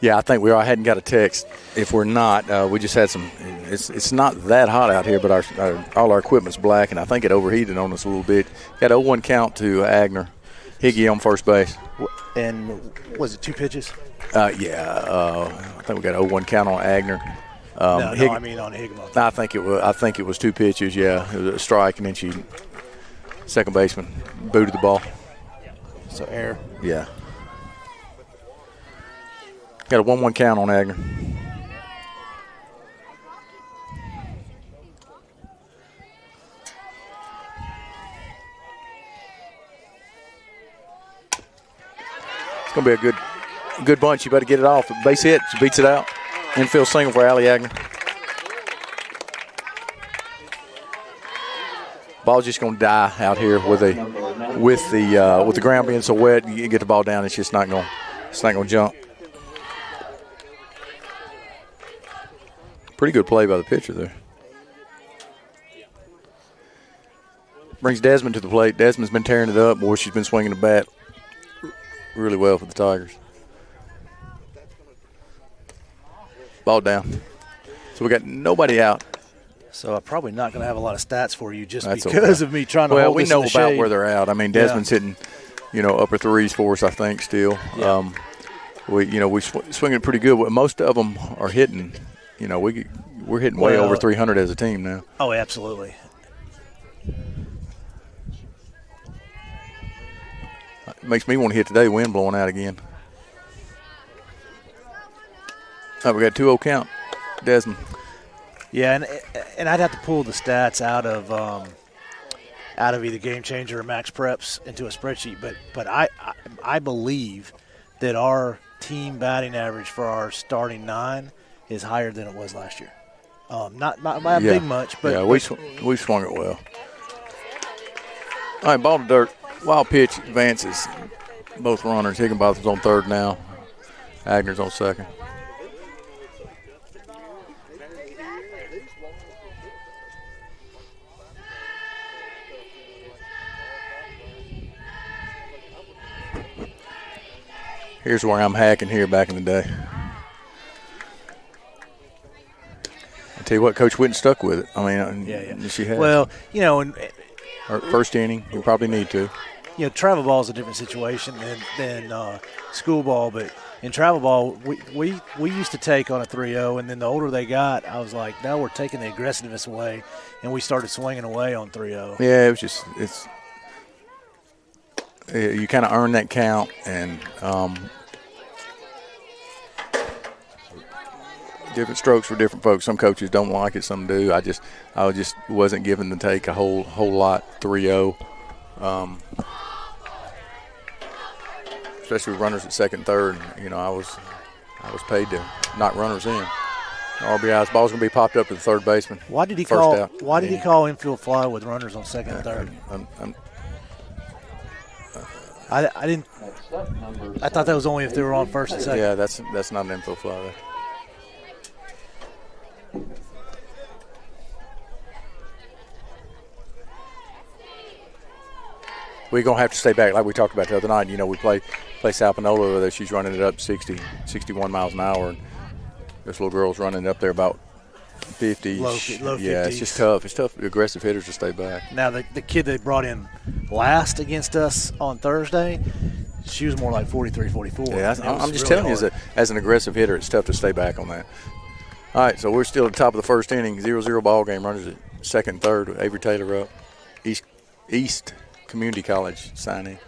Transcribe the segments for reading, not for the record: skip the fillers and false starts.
Yeah, I think we are. I hadn't got a text. If we're not, we just had some. It's not that hot out here, but all our equipment's black, and I think it overheated on us a little bit. Got 0-1 count to Agner. Higgy on first base. And was it 2 pitches? I think we got 0-1 count on Agner. No, I mean on Higginbotham. I think it was 2 pitches. Yeah, it was a strike, and then second baseman booted the ball. So error. Yeah. Got a 1-1 count on Agner. It's going to be a good bunch. You better get it off. Base hit, beats it out. Infield single for Allie Agner. Ball's just going to die out here with the ground being so wet. You get the ball down, it's just not going to jump. Pretty good play by the pitcher there. Brings Desmond to the plate. Desmond's been tearing it up. Boy, she's been swinging the bat really well for the Tigers. Ball down. So we got nobody out. So I'm probably not going to have a lot of stats for you just because of me trying to hold this Well, we know in the about shade. where they're at. I mean, Desmond's hitting, upper threes for us, I think, still. Yeah. We swinging pretty good. Most of them are hitting. We're hitting way over 300 as a team now. Oh, absolutely. It makes me want to hit today. Wind blowing out again. Oh, we got 2-0 count. Desmond. Yeah, and I'd have to pull the stats out of either Game Changer or Max Preps into a spreadsheet. But I believe that our team batting average for our starting 9 is higher than it was last year. Not by a big much, but we swung it well. All right, ball to dirt. Wild pitch advances. Both runners. Higginbotham's on third now. Agner's on second. Here's where I'm hacking here back in the day. I tell you what, Coach Whitten stuck with it. I mean, she has. Well, and her first inning, you probably need to. Travel ball is a different situation than school ball, but in travel ball, we used to take on a 3-0, and then the older they got, I was like, no, we're taking the aggressiveness away, and we started swinging away on 3-0. Yeah, you kind of earn that count, and different strokes for different folks. Some coaches don't like it, some do. I just wasn't given to take a whole lot 3-0, especially with runners at second, third. I was paid to knock runners in. RBI's ball's gonna be popped up to the third baseman. Why did he call infield fly with runners on second and third? I didn't. I thought that was only if they were on first and second. Yeah, that's not an infield fly there. We're going to have to stay back like we talked about the other night. We play South Panola over there. She's running it up 60, 61 miles an hour. And this little girl's running up there about 50. Low 50s. Yeah, it's just tough. It's tough for aggressive hitters to stay back. Now, the kid they brought in last against us on Thursday, she was more like 43, 44. Yeah, I'm just telling you, as an aggressive hitter, it's tough to stay back on that. All right, so we're still at the top of the first inning. 0-0 ball game. Runners at second and third with Avery Taylor up. East Community College signing.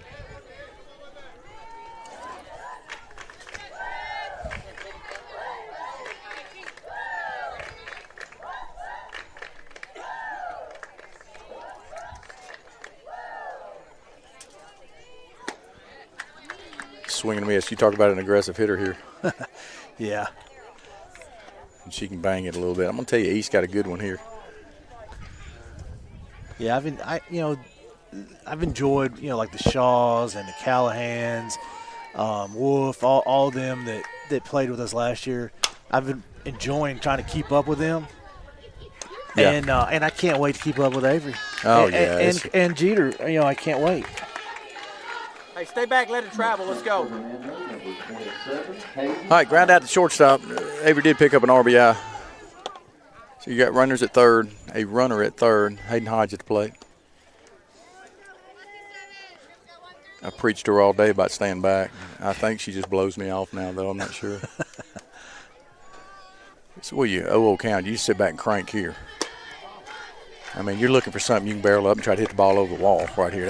Swing and miss. You talk about an aggressive hitter here. Yeah. And she can bang it a little bit. I'm going to tell you, East got a good one here. Yeah, I've enjoyed, like the Shaws and the Callahans, Wolf, all of them that played with us last year. I've been enjoying trying to keep up with them. Yeah. And I can't wait to keep up with Avery. Oh, and Jeter, I can't wait. Hey, stay back, let it travel. Let's go. All right, ground out to shortstop. Avery did pick up an RBI. So you got runners at third, a runner at third. Hayden Hodge at the plate. I preached to her all day about staying back. I think she just blows me off now, though. I'm not sure. So, well, you old count. You just sit back and crank here. I mean, you're looking for something you can barrel up and try to hit the ball over the wall right here.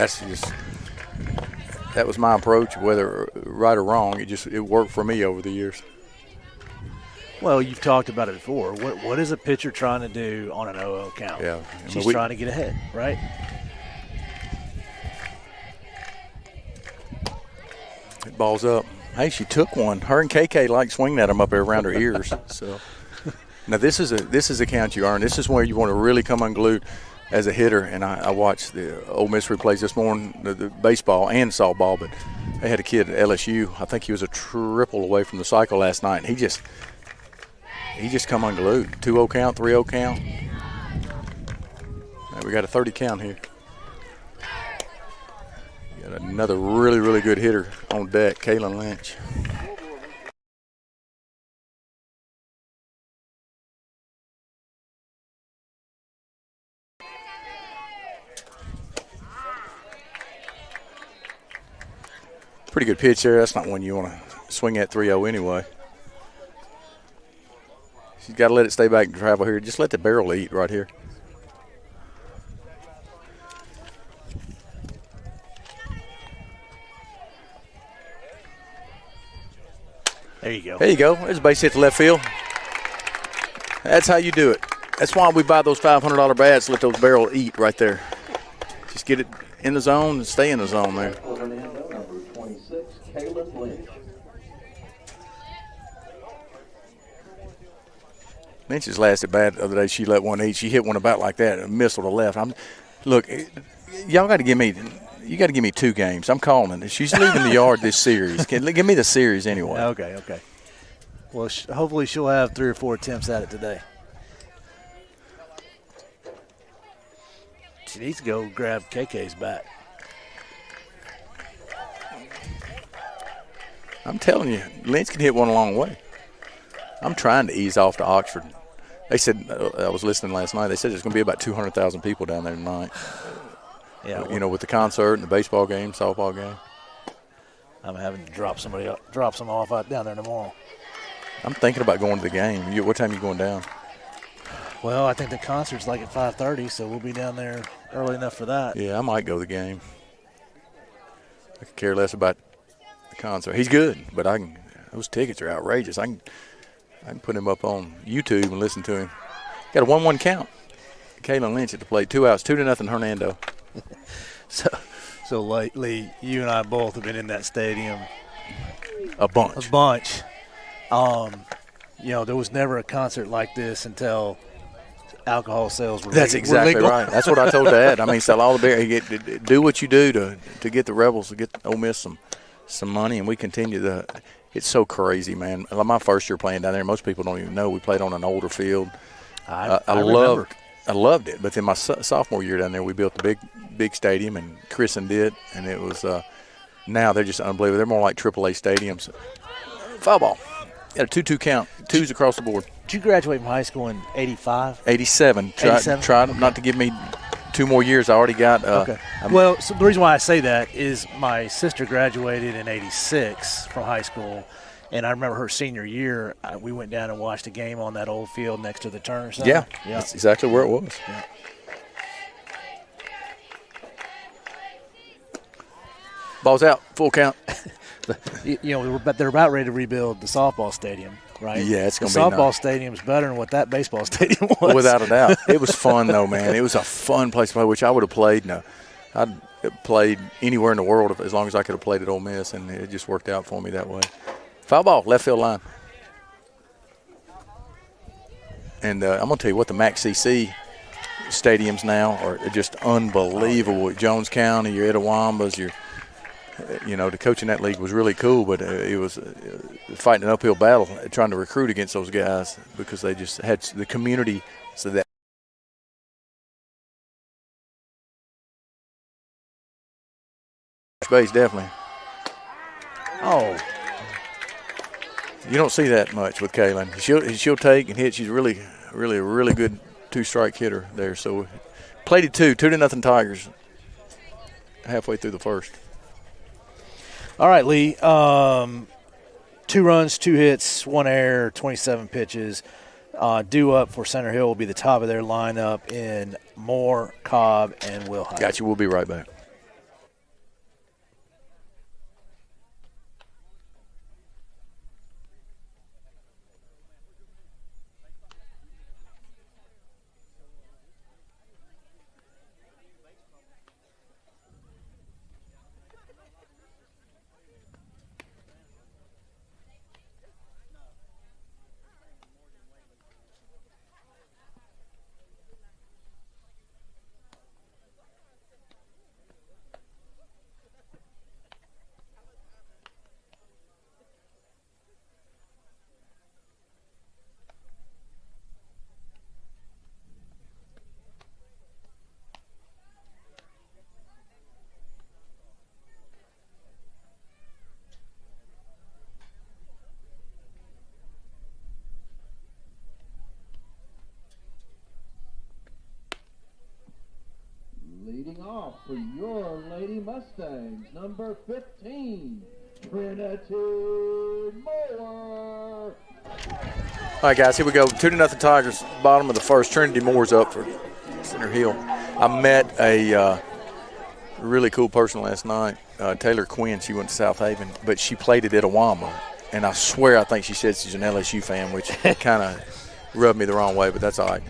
That was my approach, whether right or wrong. It worked for me over the years. Well, you've talked about it before. What is a pitcher trying to do on an 0-0 count? Yeah, she's trying to get ahead, right? It ball's up. Hey, she took one. Her and KK like swinging at them up there around her ears. So now this is a count you earn. This is where you want to really come unglued as a hitter. And I watched the Ole Miss replays this morning, the baseball and softball. But they had a kid at LSU. I think he was a triple away from the cycle last night. And he just come unglued. 2-0 count, 3-0 count. Now we got a 30 count here. Got another really, really good hitter on deck, Kaylin Lynch. Pretty good pitch there. That's not one you want to swing at 3-0 anyway. She's got to let it stay back and travel here. Just let the barrel eat right here. There you go. There you go. There's a base hit to left field. That's how you do it. That's why we buy those $500 bats, let those barrel eat right there. Just get it in the zone and stay in the zone there. Hernando, number 26, Kaylin Lynch. Lynch's last at bat the other day, she let one eat. She hit one about like that, a missile to left. Look, y'all got to give me – you got to give me 2 games. I'm calling it. She's leaving the yard this series. Give me the series anyway. Okay. Well, hopefully she'll have 3 or 4 attempts at it today. She needs to go grab KK's bat. I'm telling you, Lynch can hit one a long way. I'm trying to ease off to Oxford. They said, I was listening last night, they said there's going to be about 200,000 people down there tonight. Yeah, with the concert and the baseball game, softball game. I'm having to drop some off out down there tomorrow. I'm thinking about going to the game. What time are you going down? Well, I think the concert's like at 5:30, so we'll be down there early enough for that. Yeah, I might go to the game. I could care less about the concert. He's good, but those tickets are outrageous. I can put him up on YouTube and listen to him. Got a 1-1 count. Kaylin Lynch at the plate. 2 outs, 2-0 Hernando. So lately, you and I both have been in that stadium A bunch. There was never a concert like this until alcohol sales were That's exactly legal. right. That's what I told Dad. I mean, sell all the beer. Do what you do to get the Rebels, to get Ole Miss some money, and we continue it's so crazy, man. My first year playing down there, most people don't even know we played on an older field. I remember. I loved it. But then my sophomore year down there, we built the big stadium and christened it, and it was now they're just unbelievable. They're more like AAA stadiums. Foul ball. Got a 2-2 count. 2s across the board. Did you graduate from high school in 85? 87. Tried not to give me 2 more years. I already got okay. Well, so the reason why I say that is my sister graduated in 86 from high school, and I remember her senior year, we went down and watched a game on that old field next to the Turner Center. Yeah, that's exactly where it was. Yeah. Ball's out, full count. They're about ready to rebuild the softball stadium, right? Yeah, it's going to be nice. The softball stadium's better than what that baseball stadium was. Without a doubt. It was fun, though, man. It was a fun place to play, which I would have played. No, I'd played anywhere in the world as long as I could have played at Ole Miss, and it just worked out for me that way. Foul ball, left field line. And I'm going to tell you what, the MAC CC stadiums now are just unbelievable. Jones County, your Itawambas, the coach in that league was really cool, but it was fighting an uphill battle trying to recruit against those guys because they just had the community. So that base definitely. Oh, You don't see that much with Kaylin. She'll take and hit. She's really a really good two-strike hitter there. So plated 2-0 Tigers halfway through the first. All right, Lee. 2 runs, 2 hits, 1 error, 27 pitches. Due up for Center Hill will be the top of their lineup in Moore, Cobb, and Wilhite. Got you. We'll be right back. Leading off for your Lady Mustangs, number 15, Trinity Moore. All right, guys, here we go. 2-0 Tigers, bottom of the first. Trinity Moore's up for Center Hill. I met a really cool person last night, Taylor Quinn. She went to South Haven, but she played at Itawamba. And I swear I think she said she's an LSU fan, which kind of rubbed me the wrong way, but that's all right.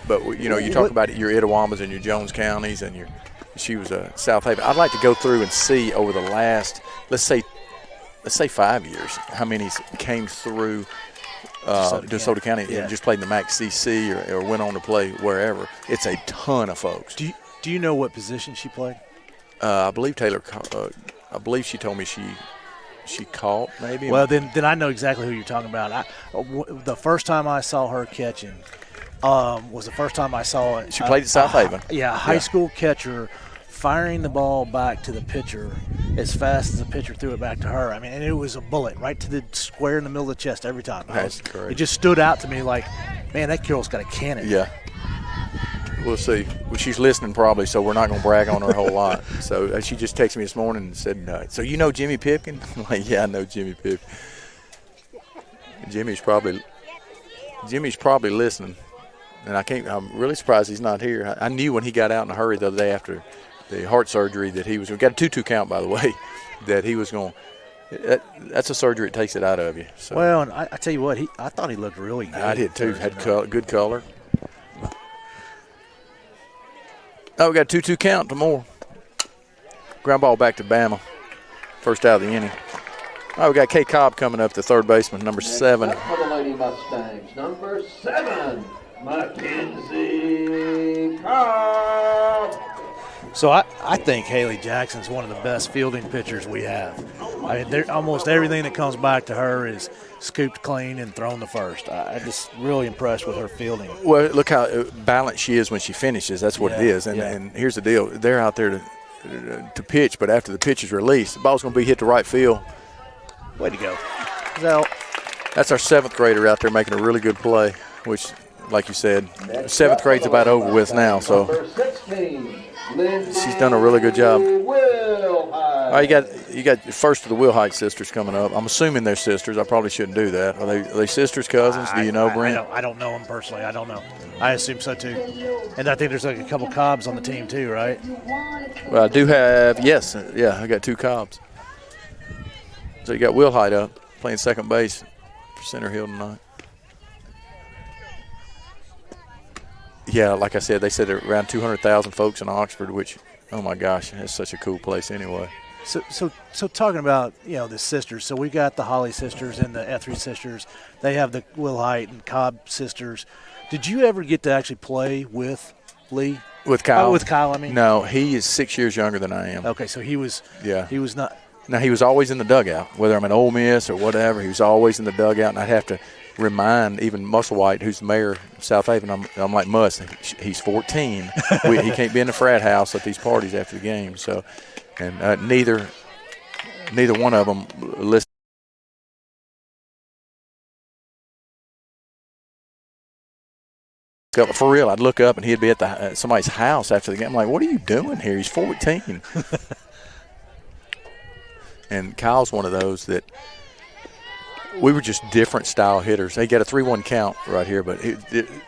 But, you know, you talk about your Itawambas and your Jones counties and she was South Haven. I'd like to go through and see over the last, let's say 5 years, how many came through DeSoto County and just played in the MAC CC or went on to play wherever. It's a ton of folks. Do you know what position she played? I believe Taylor. I believe she told me she caught maybe. Well, then I know exactly who you're talking about. The first time I saw her catching was the first time I saw it. She played at South Haven. Yeah, a high school catcher firing the ball back to the pitcher as fast as the pitcher threw it back to her. I mean, and it was a bullet right to the square in the middle of the chest every time. That's correct. It just stood out to me like, man, that girl's got a cannon. Yeah. We'll see. Well, she's listening probably, so we're not going to brag on her a whole lot. So she just texted me this morning and said, so you know Jimmy Pipkin? I'm like, yeah, I know Jimmy Pipkin. Jimmy's probably listening. And I'm really surprised he's not here. I knew when he got out in a hurry the other day after the heart surgery that he was – we got a 2-2 count, by the way, that he was going – that's a surgery that takes it out of you. So. Well, and I tell you what, I thought he looked really good. I did too. Had good color. Oh, we got a 2-2 count to Moore. Ground ball back to Bama. First out of the inning. All right, we got Kay Cobb coming up, the third baseman, number 7. Next up for the Lady Mustangs, number 7, Mackenzie Cobb. So I think Haley Jackson's one of the best fielding pitchers we have. I mean, almost everything that comes back to her is scooped clean and thrown to first. I'm just really impressed with her fielding. Well, look how balanced she is when she finishes. That's what it is. And here's the deal. They're out there to pitch, but after the pitch is released, the ball's going to be hit to right field. Way to go. So, that's our 7th grader out there making a really good play, which, like you said, 7th grade's about over with now. So she's done a really good job. All right, you got the first of the Wilhite sisters coming up. I'm assuming they're sisters. I probably shouldn't do that. Are they sisters, cousins? Do you know, Brent? I don't know them personally. I don't know. I assume so too. And I think there's like a couple Cobbs on the team too, right? Well, I do have, yes. Yeah, I got 2 Cobbs. So you got Wilhite up playing second base for Center Hill tonight. Yeah, like I said, they said there are around 200,000 folks in Oxford, which, oh my gosh, that's such a cool place anyway. So talking about, the sisters. So we got the Holly sisters and the Etheridge sisters. They have the Wilhite and Cobb sisters. Did you ever get to actually play with Lee? With Kyle? Oh, with Kyle, I mean. No, he is 6 years younger than I am. Okay, so he was. Yeah. He was not. Now, he was always in the dugout, whether I'm at Ole Miss or whatever. He was always in the dugout, and I'd have to remind even Musselwhite, who's the mayor of South Haven, I'm like, he's 14. He can't be in the frat house at these parties after the game. So, and neither one of them listened. For real, I'd look up and he'd be at somebody's house after the game. I'm like, what are you doing here? He's 14. And Kyle's one of those that we were just different style hitters. He got a 3-1 count right here, but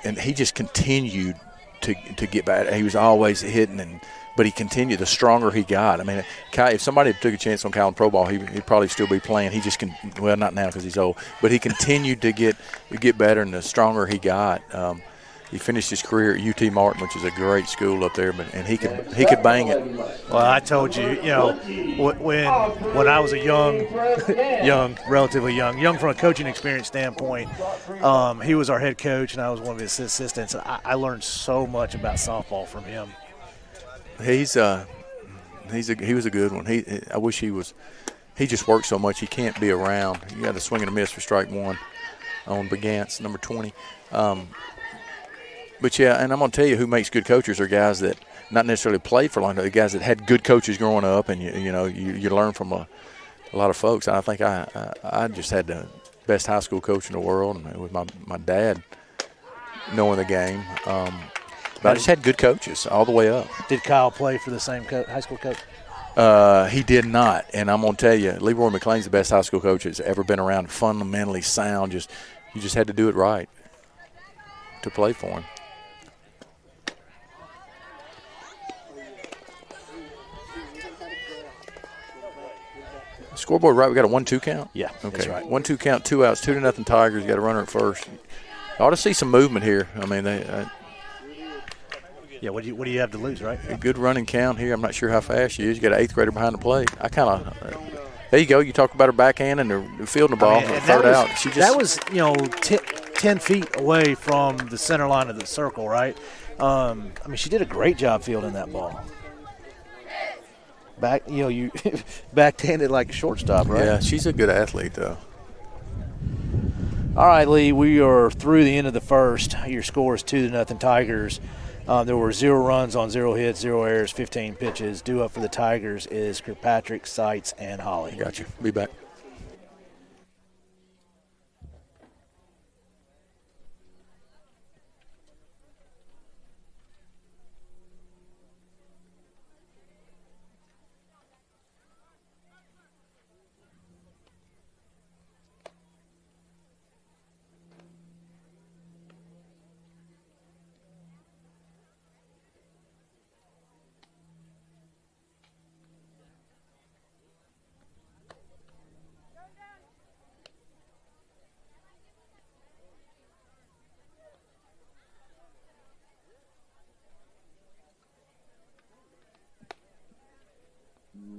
and he just continued to get back. He was always hitting, but he continued. The stronger he got, I mean, Kyle, if somebody took a chance on Kyle in pro ball, he'd probably still be playing. He just well, not now because he's old, but he continued to get better, and the stronger he got. He finished his career at UT Martin, which is a great school up there, and he could bang it. Well, I told you, when I was a relatively young from a coaching experience standpoint, he was our head coach, and I was one of his assistants. I learned so much about softball from him. He was a good one. I wish he was. He just works so much. He can't be around. You got a swing and a miss for strike one on Begance, number 20. But, yeah, and I'm going to tell you who makes good coaches are guys that not necessarily played for a long time, guys that had good coaches growing up, and, you learn from a lot of folks. And I think I just had the best high school coach in the world, and with my dad knowing the game. But I just had good coaches all the way up. Did Kyle play for the same high school coach? He did not, and I'm going to tell you, Leroy McLean's the best high school coach that's ever been around, fundamentally sound. You just had to do it right to play for him. Scoreboard right, we got a 1-2 count? Yeah, okay. That's right. 1-2 count, 2 outs, 2-0 Tigers. You got a runner at first. I ought to see some movement here. I mean, yeah, what do you have to lose, right? A good running count here. I'm not sure how fast she is. You got an 8th grader behind the plate. There you go. You talk about her backhand and her fielding the ball. Third out. That was 10 feet away from the center line of the circle, right? She did a great job fielding that ball. You backhanded like a shortstop, right? Yeah, she's a good athlete, though. All right, Lee, we are through the end of the first. Your score is 2-0 Tigers. There were 0 runs on 0 hits, 0 errors, 15 pitches. Due up for the Tigers is Kirkpatrick, Seitz, and Holly. Got you. Be back.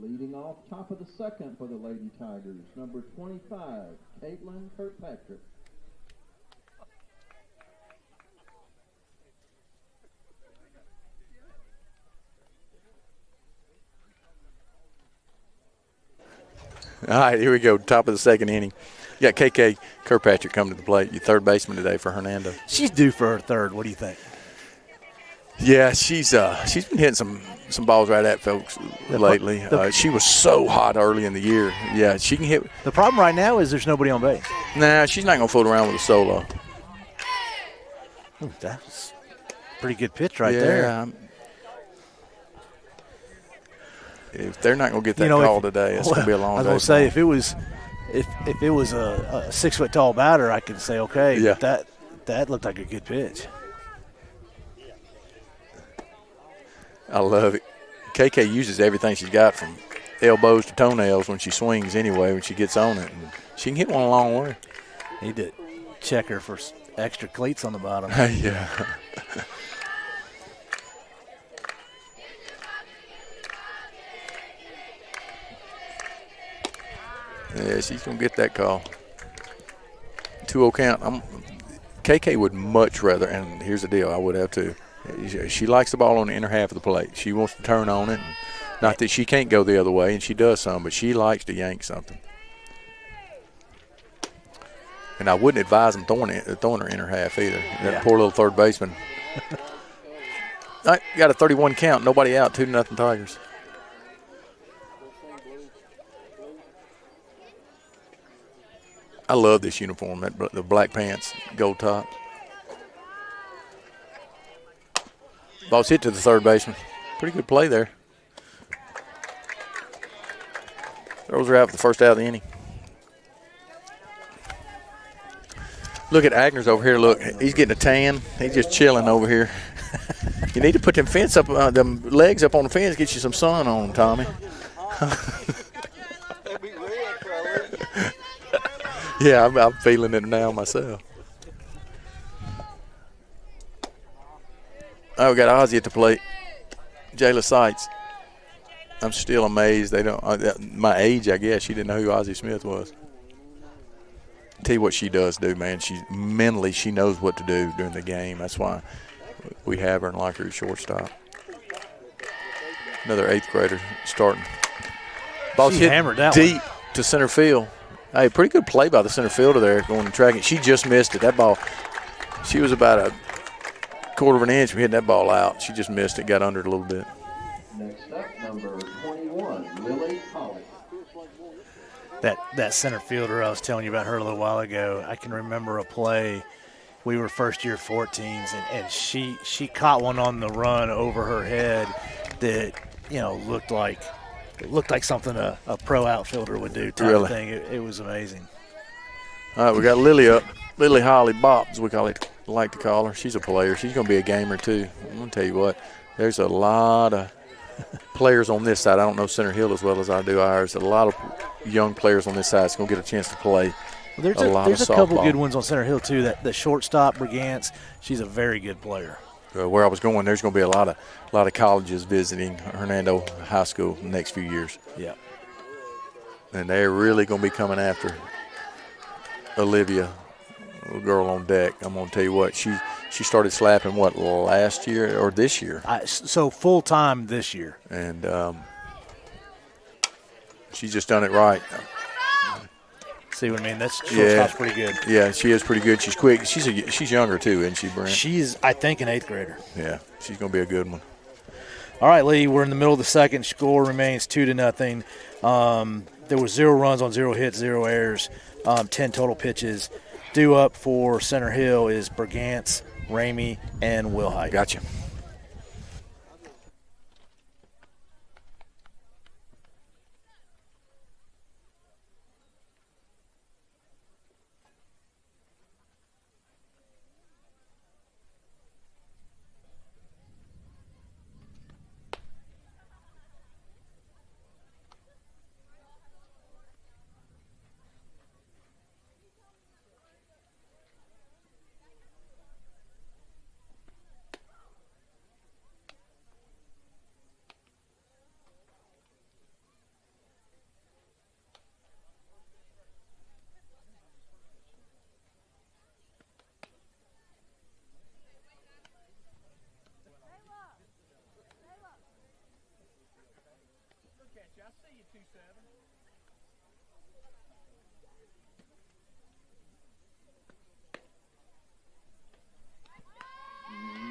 Leading off top of the second for the Lady Tigers, number 25, Caitlin Kirkpatrick. All right, here we go. Top of the second inning. You got KK Kirkpatrick coming to the plate. Your third baseman today for Hernando. She's due for her third. What do you think? Yeah, she's been hitting some balls right at folks lately. She was so hot early in the year. Yeah, she can hit. The problem right now is there's nobody on base. Nah, she's not going to fool around with a solo. That's a pretty good pitch right there. If they're not going to get that call today, it's going to be a long day. I was going to say, if it was a 6-foot-tall batter, I could say okay. Yeah. But that looked like a good pitch. I love it. KK uses everything she's got from elbows to toenails when she swings anyway, when she gets on it. And she can hit one a long way. Need to check her for extra cleats on the bottom. Yeah. Yeah, she's going to get that call. 2-0 count. KK would much rather, and here's the deal, I would have too. She likes the ball on the inner half of the plate. She wants to turn on it. Not that she can't go the other way, and she does some, but she likes to yank something. And I wouldn't advise them throwing her inner half either. That poor little third baseman. All right, got a 31 count. Nobody out. 2-0 Tigers. I love this uniform, the black pants, gold top. Ball's hit to the third baseman. Pretty good play there. Throws her out for the first out of the inning. Look at Agner's over here. Look, he's getting a tan. He's just chilling over here. You need to put them fence up, them legs up on the fence, get you some sun on them, Tommy. Yeah, I'm feeling it now myself. Oh, we got Ozzie at the plate. Jayla Seitz. I'm still amazed. They don't. My age, I guess. She didn't know who Ozzie Smith was. Tell you what she does do, man. She knows what to do during the game. That's why we have her and like her at shortstop. Another 8th grader starting. Ball's hit hammered that deep to center field. Hey, pretty good play by the center fielder there going to track it. She just missed it. That ball, she was about a quarter of an inch from hitting that ball out. She just missed it, got under it a little bit. Next up, number 21, Lily Colley. That center fielder I was telling you about her a little while ago, I can remember a play. We were first-year 14s, and she caught one on the run over her head that, looked like something a pro outfielder would do type of thing. It was amazing. All right, we got Lily up. Lily Holly Bops, we like to call her. She's a player. She's going to be a gamer, too. I'm going to tell you what, there's a lot of players on this side. I don't know Center Hill as well as I do ours. A lot of young players on this side that's going to get a chance to play. Well, there's a couple good ones on Center Hill, too. That the shortstop, Brigance, she's a very good player. Where I was going, there's going to be a lot of colleges visiting Hernando High School in the next few years. Yeah. And they're really going to be coming after Olivia, a girl on deck. I'm going to tell you what, she started slapping, last year or this year? So full-time this year. And she's just done it right. See what I mean? That's shortstop's pretty good. Yeah, she is pretty good. She's quick. She's younger, too, isn't she, Brent? She's, I think, an 8th grader. Yeah, she's going to be a good one. All right, Lee, we're in the middle of the second. Score remains 2-0. There was 0 runs on 0 hits, 0 errors, 10 total pitches. Due up for Center Hill is Brigance, Ramey, and Wilhite. Gotcha.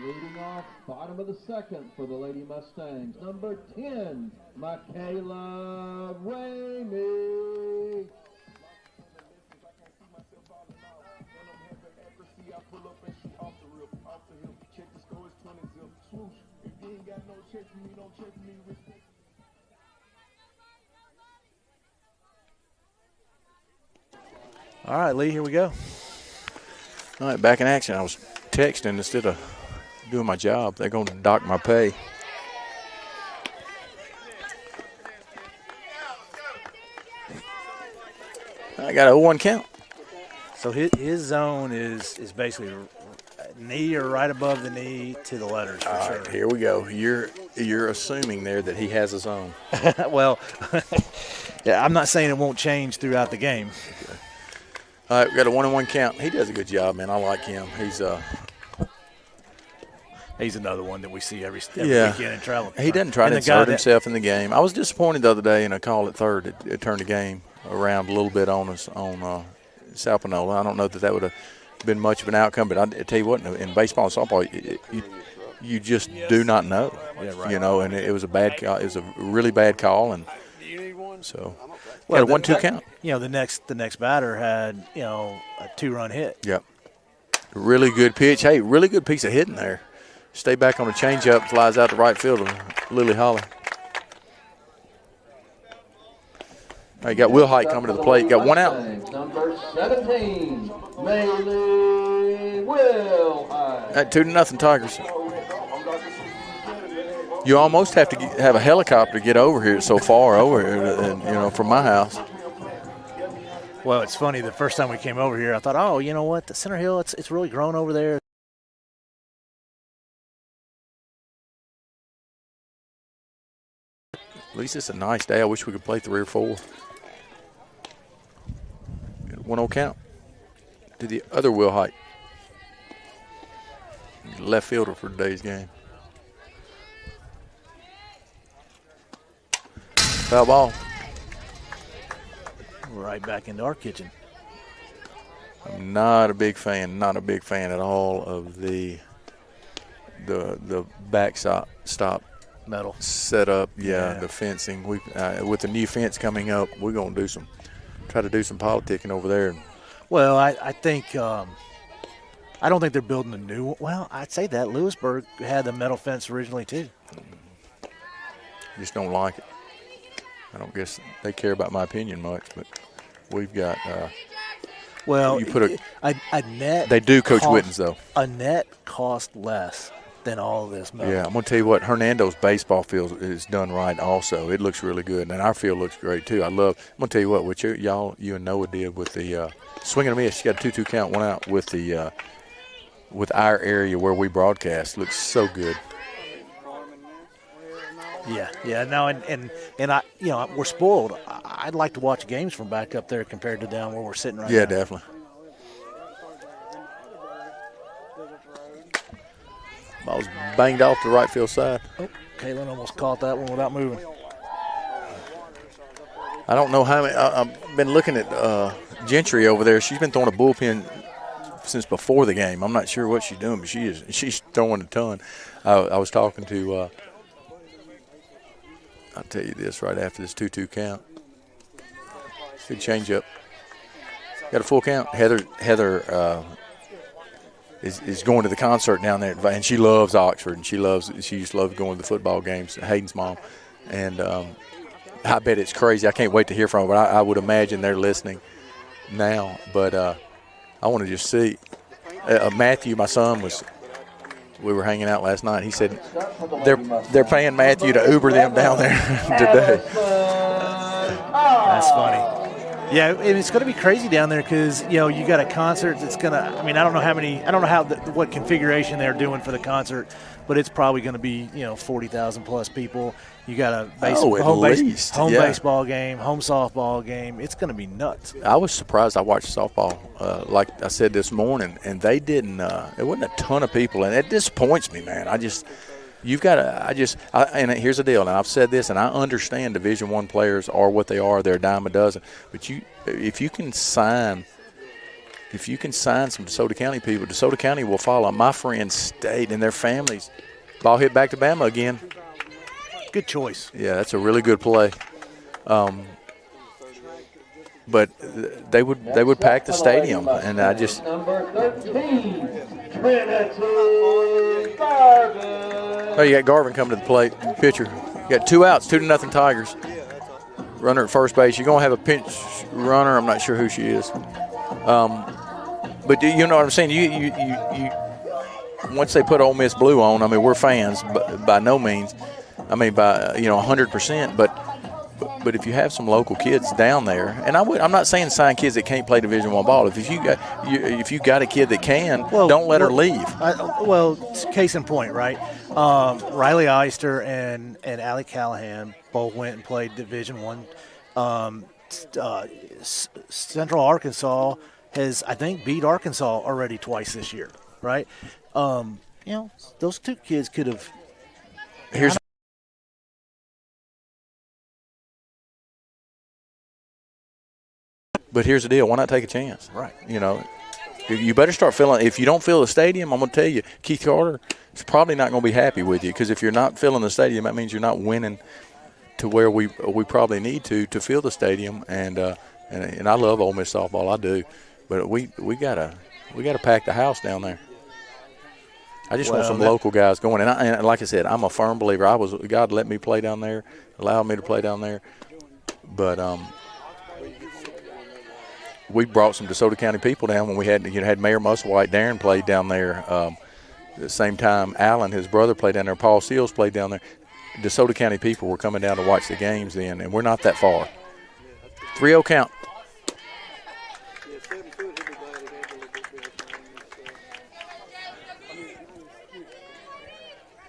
Leading off, bottom of the second for the Lady Mustangs, number 10, Michaela Ramey. All right, Lee, here we go. All right, back in action. I was texting instead of doing my job. They're going to dock my pay. I got a 0-1 count. So his zone is basically knee or right above the knee to the letters for All sure. right, here we go. You're assuming there that he has a zone. Well, yeah, I'm not saying it won't change throughout the game. Okay. All right, we got a 1-1 count. He does a good job, man. I like him. He's another one that we see every weekend in travel. He doesn't try to insert himself in the game. I was disappointed the other day in a call at third. It turned the game around a little bit on us on South Panola. I don't know that would have been much of an outcome, but I tell you what, in baseball and softball, you just do not know. Yeah, right. You know, and it was a bad call. It was a really bad call, and so well, a 1-2 count. You know, the next batter had a 2-run hit. Yep. Really good pitch. Hey, really good piece of hitting there. Stay back on the changeup, flies out to right field of Lily Holly. All right, got Will Height coming to the plate. Got one out. Number 17, Maylee Will Height. At 2-0 Tigers. You almost have to have a helicopter to get over here. It's so far over here, and, from my house. Well, it's funny. The first time we came over here, I thought, oh, you know what? The Center Hill, it's really grown over there. At least it's a nice day. I wish we could play 3 or 4. 1-0 count to the other Will Height. Left fielder for today's game. Foul ball. Right back into our kitchen. I'm not a big fan at all of the backstop Metal setup. Yeah, the fencing. We with the new fence coming up, we're gonna try to do some politicking over there. Well, I think I don't think they're building a new one. Well, I'd say that Lewisburg had the metal fence originally too. Just don't like it. I don't guess they care about my opinion much, but we've got. Well, you put a net. They do, Coach Wittens, though. A net cost less than all of this metal. Yeah, I'm going to tell you what, Hernando's baseball field is done right also. It looks really good, and our field looks great too. I'm going to tell you what you and Noah did with the swing and a miss. You got a 2-2 count, 1 out with the with our area where we broadcast. Looks so good. Yeah. No, and I, we're spoiled. I'd like to watch games from back up there compared to down where we're sitting right now. Yeah, definitely. Ball's banged off the right field side. Oh, Kaylin almost caught that one without moving. I don't know how many. I've been looking at Gentry over there. She's been throwing a bullpen since before the game. I'm not sure what she's doing, but she's throwing a ton. I was talking to. I'll tell you this right after this 2-2 count. Good changeup. Got a full count. Heather is going to the concert down there, and she loves Oxford, and she used to love going to the football games. Hayden's mom, and I bet it's crazy. I can't wait to hear from her. But I would imagine they're listening now. But I want to just see Matthew, my son, we were hanging out last night. He said they're paying Matthew to Uber them down there today. That's funny. Yeah, and it's going to be crazy down there because you got a concert that's going to. I mean, I don't know what configuration they're doing for the concert, but it's probably going to be 40,000 plus people. You got a home baseball game, home softball game. It's going to be nuts. I was surprised. I watched softball, like I said this morning, and they didn't. There wasn't a ton of people, and it disappoints me, man. And here's the deal, and I've said this, and I understand Division I players are what they are. They're a dime a dozen. But if you can sign some DeSoto County people, DeSoto County will follow. My friends stayed and their families. Ball hit back to Bama again. Good choice. Yeah, that's a really good play. But they would pack the stadium, and I just. Number 13, Trinity Garvin. Oh, you got Garvin coming to the plate, pitcher. You got 2 outs, 2-0 Tigers. Runner at first base. You're gonna have a pinch runner. I'm not sure who she is. But you know what I'm saying? You once they put Ole Miss blue on, I mean, we're fans, but by no means. I mean, by 100%. But if you have some local kids down there, and I'm not saying sign kids that can't play Division I ball. If you got a kid that can, don't let her leave. Case in point, right? Riley Eyster and Allie Callahan both went and played Division I. Central Arkansas has, I think, beat Arkansas already twice this year, right? Those two kids could have. But here's the deal. Why not take a chance? Right. You better start filling. If you don't fill the stadium, I'm going to tell you, Keith Carter is probably not going to be happy with you, because if you're not filling the stadium, that means you're not winning to where we probably need to fill the stadium. And I love Ole Miss softball. I do. But we gotta pack the house down there. I just want some local guys going. And like I said, I'm a firm believer. God let me play down there, allowed me to play down there. But we brought some DeSoto County people down when we had Mayor Musselwhite. Darren played down there. At the same time, Alan, his brother, played down there. Paul Seals played down there. DeSoto County people were coming down to watch the games then, and we're not that far. 3-0 count.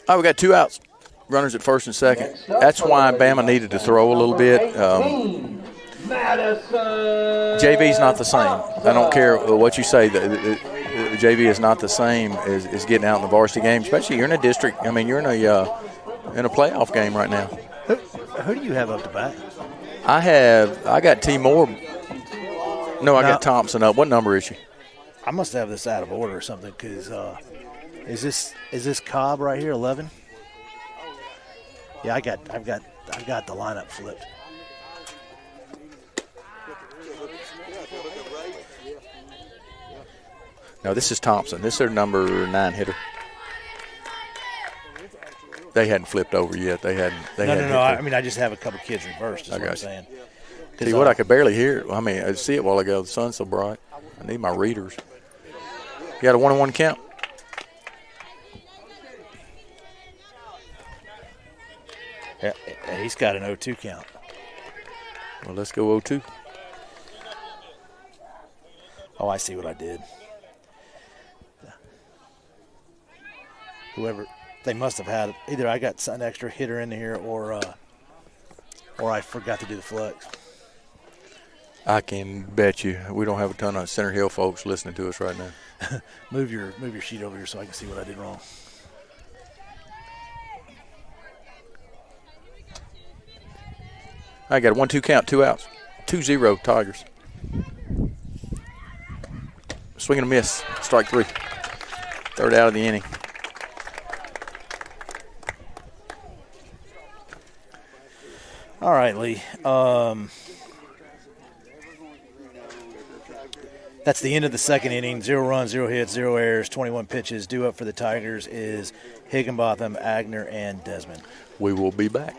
All right, we got 2 outs. Runners at first and second. That's why Bama needed to throw a little bit. JV's not the same. I don't care what you say. The JV is not the same as getting out in the varsity game, especially you're in a district. I mean, you're in a playoff game right now. Who do you have up the bat? I got T. Moore. No, I got Thompson up. What number is she? I must have this out of order or something because is this Cobb right here 11? Yeah, I've got the lineup flipped. No, this is Thompson. This is their number 9 hitter. They hadn't flipped over yet. No. I mean, I just have a couple kids reversed. Is what I'm saying. Tell you what, I could barely hear it. I mean, I see it a while ago. The sun's so bright. I need my readers. You got a 1-1 count. Yeah, he's got an 0-2 count. Well, let's go 0-2. Oh, I see what I did. Whoever they must have had, either I got an extra hitter in here or I forgot to do the flex. I can bet you we don't have a ton of Center Hill folks listening to us right now. move your sheet over here so I can see what I did wrong. I got a 1-2 count, 2 outs. 2-0 Tigers. Swing and a miss. Strike 3. Third out of the inning. All right, Lee. That's the end of the second inning. 0 runs, 0 hits, 0 errors, 21 pitches. Due up for the Tigers is Higginbotham, Agner, and Desmond. We will be back.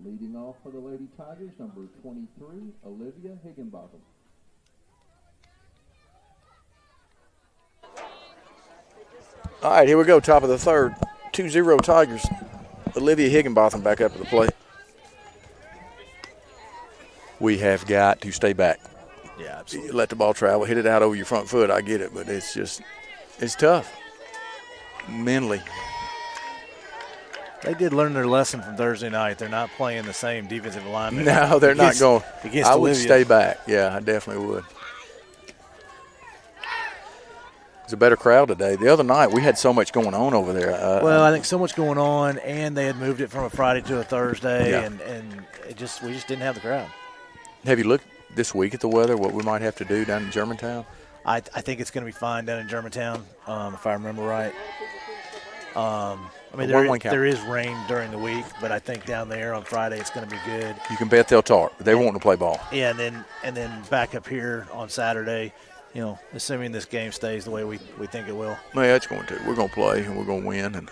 Leading off for the Lady Tigers, number 23, Olivia Higginbotham. All right, here we go. Top of the third. 2-0 Tigers. Olivia Higginbotham back up to the plate. We have got to stay back. Yeah, absolutely. Let the ball travel. Hit it out over your front foot. I get it, but it's tough mentally. They did learn their lesson from Thursday night. They're not playing the same defensive alignment. No, they're not going. I would Olivia. stay back. Yeah, I definitely would. It's a better crowd today. The other night we had so much going on over there. Well, I think so much going on, and they had moved it from a Friday to a Thursday, Yeah. and we just didn't have the crowd. Have you looked this week at the weather, what we might have to do down in Germantown? I think it's going to be fine down in Germantown, if I remember right. I mean, there is rain during the week, but I think down there on Friday it's going to be good. You can bet they'll talk. They want to play ball. Yeah, and then back up here on Saturday, assuming this game stays the way we think it will. Yeah, it's going to. We're going to play and we're going to win,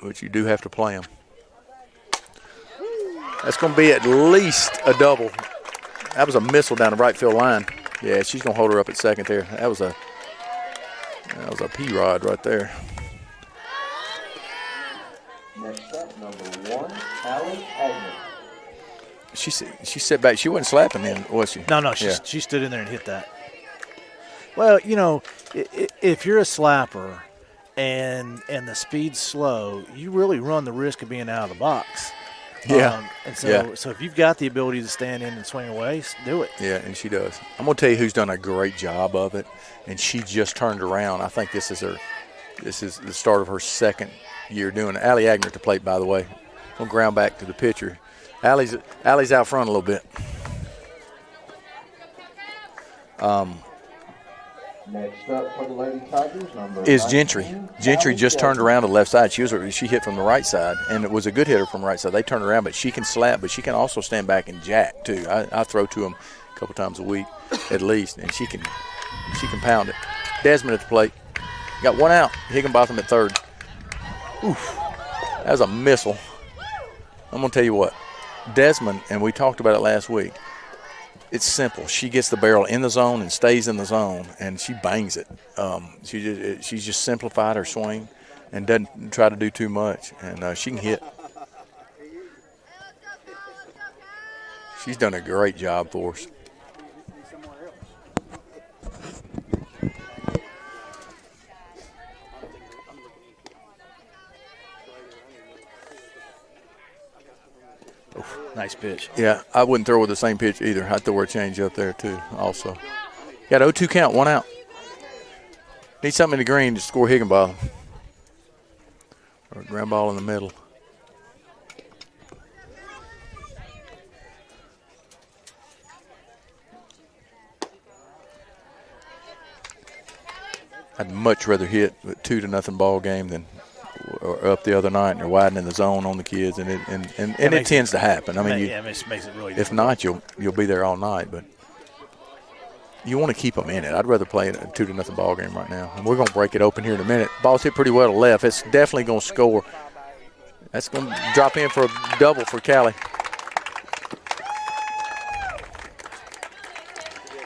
but you do have to play them. That's going to be at least a double. That was a missile down the right field line. Yeah, she's going to hold her up at second there. That was a P-Rod right there. Next up, number 1, Allie Agner. She sat back. She wasn't slapping then, was she? No, she stood in there and hit that. Well, if you're a slapper and the speed's slow, you really run the risk of being out of the box. Yeah. So if you've got the ability to stand in and swing away, do it. Yeah, and she does. I'm going to tell you who's done a great job of it, and she just turned around. I think this is the start of her second year doing it. Allie Agner at the plate, by the way. We'll ground back to the pitcher. Allie's out front a little bit. Next up for the Lady Tigers, number Is 19, Gentry. Gentry just turned around to the left side. She hit from the right side, and it was a good hitter from the right side. They turned around, but she can slap, but she can also stand back and jack too. I throw to them a couple times a week at least, and she can pound it. Desmond at the plate. Got one out. Higginbotham at third. Oof. That was a missile. I'm going to tell you what. Desmond, and we talked about it last week, it's simple. She gets the barrel in the zone and stays in the zone, and she bangs it. She's just simplified her swing and doesn't try to do too much, and she can hit. She's done a great job for us. Nice pitch. Yeah, I wouldn't throw with the same pitch either. I'd throw a change up there too also. Got 0-2 count, one out. Need something in the green to score Higginbotham. Or a ground ball in the middle. I'd much rather hit a 2-0 ball game than or up the other night, and they're widening the zone on the kids, and it tends to happen. I mean, it makes it really difficult. If not, you'll be there all night, but you want to keep them in it. I'd rather play a 2-0 ball game right now, and we're going to break it open here in a minute. Ball's hit pretty well to left. It's definitely going to score. That's going to drop in for a double for Callie.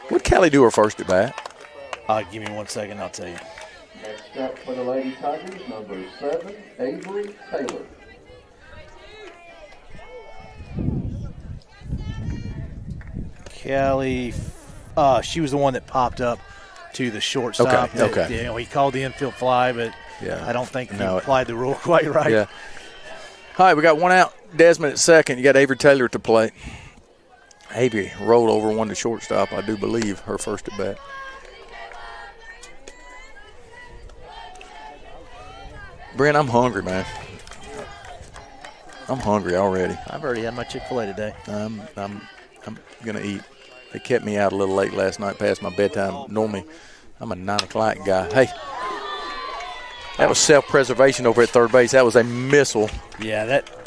What'd Callie do her first at bat? Give me 1 second, I'll tell you. Next up for the Lady Tigers, number 7, Avery Taylor. Kelly, she was the one that popped up to the shortstop. Okay. He called the infield fly, but I don't think he applied the rule quite right. Yeah. All right, we got one out. Desmond at second. You got Avery Taylor at the plate. Avery rolled over one to shortstop, I do believe, her first at bat. Brent, I'm hungry, man. I'm hungry already. I've already had my Chick-fil-A today. I'm gonna eat. They kept me out a little late last night, past my bedtime. Normally, I'm a 9 o'clock guy. Hey, that was self-preservation over at third base. That was a missile. Yeah, that.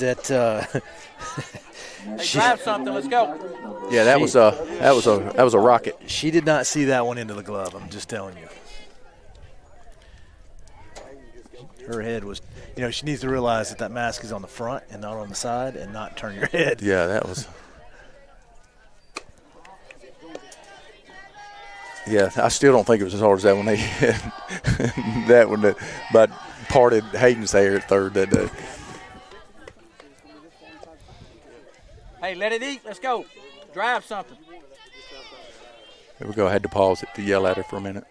Grab something. Let's go. Yeah, that was a rocket. She did not see that one into the glove. I'm just telling you. Her head was, she needs to realize that mask is on the front and not on the side, and not turn your head. Yeah, that was. Yeah, I still don't think it was as hard as that one they hit. That one that about parted Hayden's hair at third that day. Hey, let it eat. Let's go. Drive something. There we go. I had to pause it to yell at her for a minute.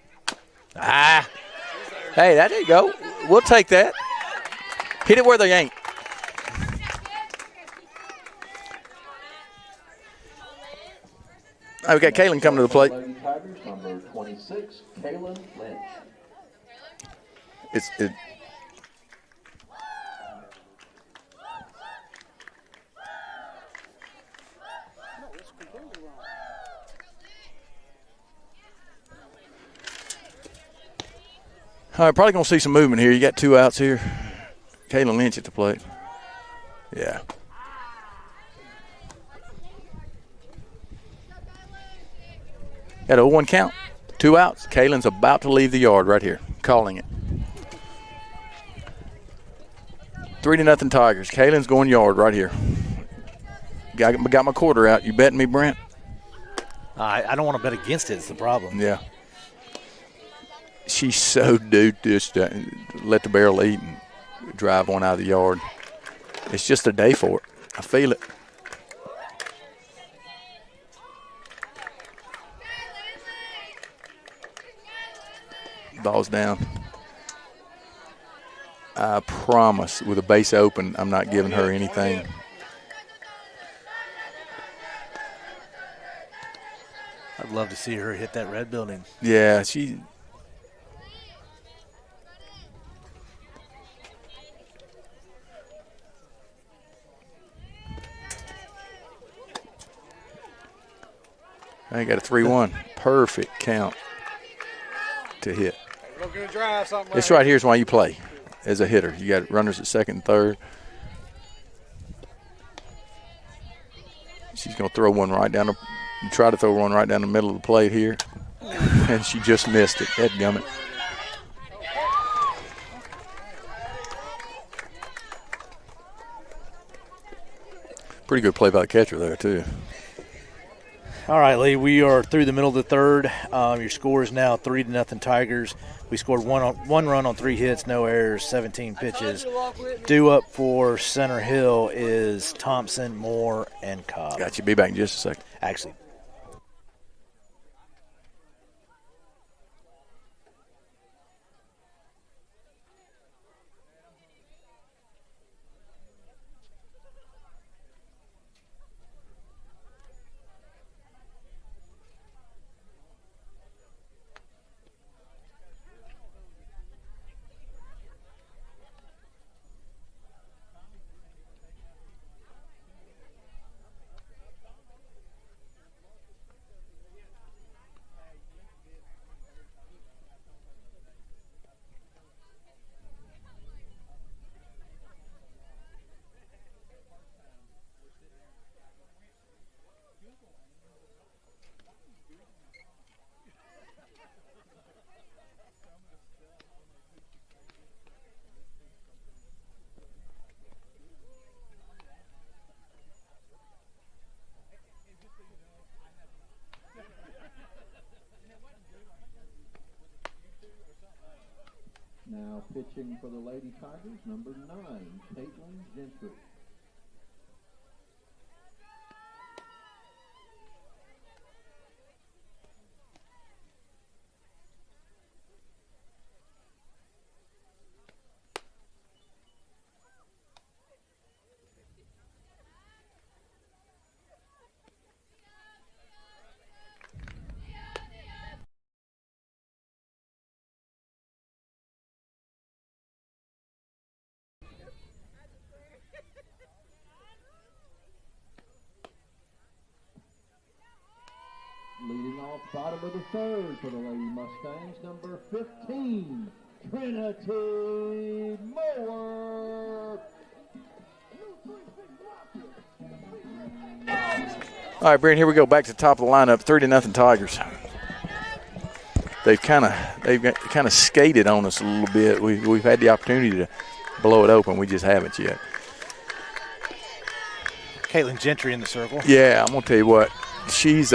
Hey, there you go. We'll take that. Hit it where they ain't. All right, we got Kaylin coming to the plate. Lady Tigers, number 26, Kaylin Lynch. All right, probably going to see some movement here. You got 2 outs here. Kaylin Lynch at the plate. Yeah. Got a 0-1 count. 2 outs. Kaylin's about to leave the yard right here. Calling it. 3-0 Tigers. Kaylin's going yard right here. Got my quarter out. You betting me, Brent? I don't want to bet against it. It's the problem. Yeah. She's so due just to let the barrel eat and drive one out of the yard. It's just a day for it. I feel it. Ball's down. I promise, with a base open, I'm not giving her anything. I'd love to see her hit that red building. Yeah, she. I got a 3-1. Perfect count to hit. This right here is why you play as a hitter. You got runners at second and third. She's going to throw one right down try to throw one right down the middle of the plate here. And she just missed it. Dadgummit. Pretty good play by the catcher there, too. All right, Lee, we are through the middle of the third. Your score is now 3-0 Tigers. We scored one run on 3 hits, no errors, 17 pitches. Due up for Center Hill is Thompson, Moore, and Cobb. Got you. Be back in just a second. Actually, Now pitching for the Lady Tigers, number 9, Caitlin Gentry. Leading off bottom of the third for the Lady Mustangs, number 15, Trinity Moore. All right, Brent, here we go. Back to the top of the lineup, 3-0 Tigers. They've kind of skated on us a little bit. We've had the opportunity to blow it open. We just haven't yet. Caitlin Gentry in the circle. Yeah, I'm gonna tell you what. She's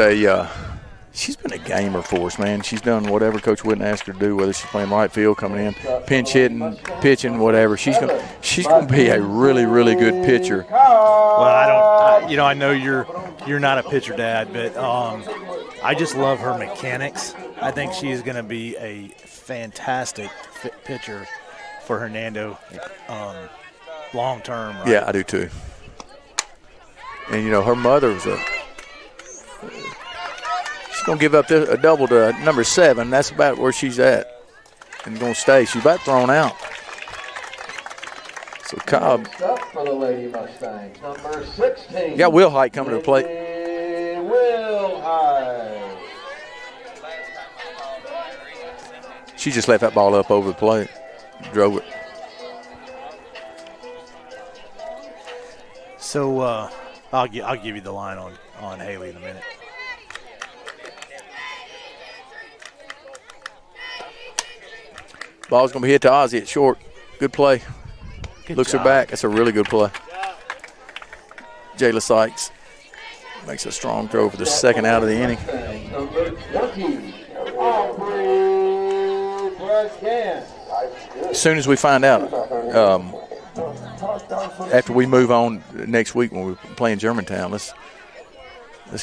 been a gamer for us, man. She's done whatever Coach Whitten asked her to do, whether she's playing right field, coming in, pinch hitting, pitching, whatever. She's gonna be a really, really good pitcher. Well, I know you're not a pitcher, Dad, but I just love her mechanics. I think she is going to be a fantastic pitcher for Hernando long term. Right? Yeah, I do too. And her mother was she's going to give up a double to number 7. That's about where she's at and going to stay. She's about thrown out. So Cobb. Next up for the Lady Mustangs, number 16. You got Will Height coming to the plate. Will Height. She just left that ball up over the plate, drove it. So I'll give you the line on Haley in a minute. Ball's going to be hit to Ozzie at short. Good play. Good Looks job. her back. That's a really good play. Jayla Sykes makes a strong throw for the second out of the inning. Number 20, Aubrey Brascan. As soon as we find out, after we move on next week when we're playing Germantown, let's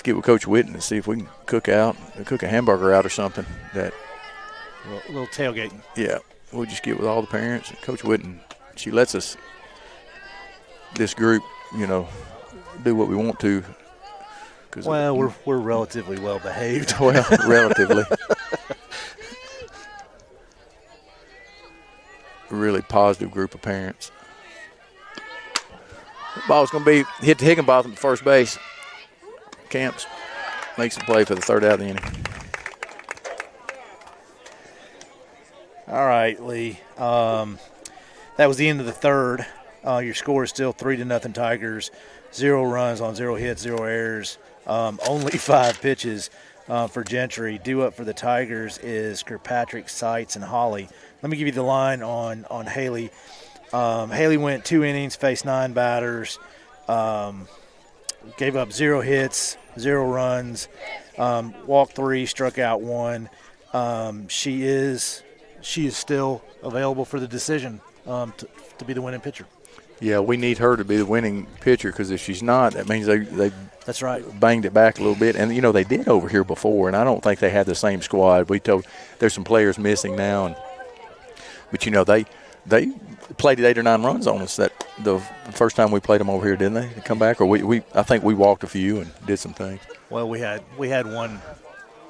get with Coach Whitten and see if we can cook a hamburger out or something that A little tailgating. Yeah, we'll just get with all the parents. Coach Whitten, she lets us, this group, do what we want to. Well, we're relatively well behaved. Well, relatively. Really positive group of parents. The ball's going to be hit to Higginbotham at first base. Camps makes a play for the third out of the inning. All right, Lee. That was the end of the third. Your score is still 3-0 Tigers. 0 runs on 0 hits, 0 errors. Only 5 pitches for Gentry. Due up for the Tigers is Kirkpatrick, Seitz, and Holly. Let me give you the line on Haley. Haley went 2 innings, faced 9 batters, gave up 0 hits, 0 runs, walked 3, struck out 1. She is still available for the decision to be the winning pitcher. Yeah, we need her to be the winning pitcher because if she's not, that means they That's right. banged it back a little bit. And, they did over here before, and I don't think they had the same squad. We told there's some players missing now. But, they played 8 or 9 runs on us that the first time we played them over here, didn't they? To come back? Or I think we walked a few and did some things. Well, we had one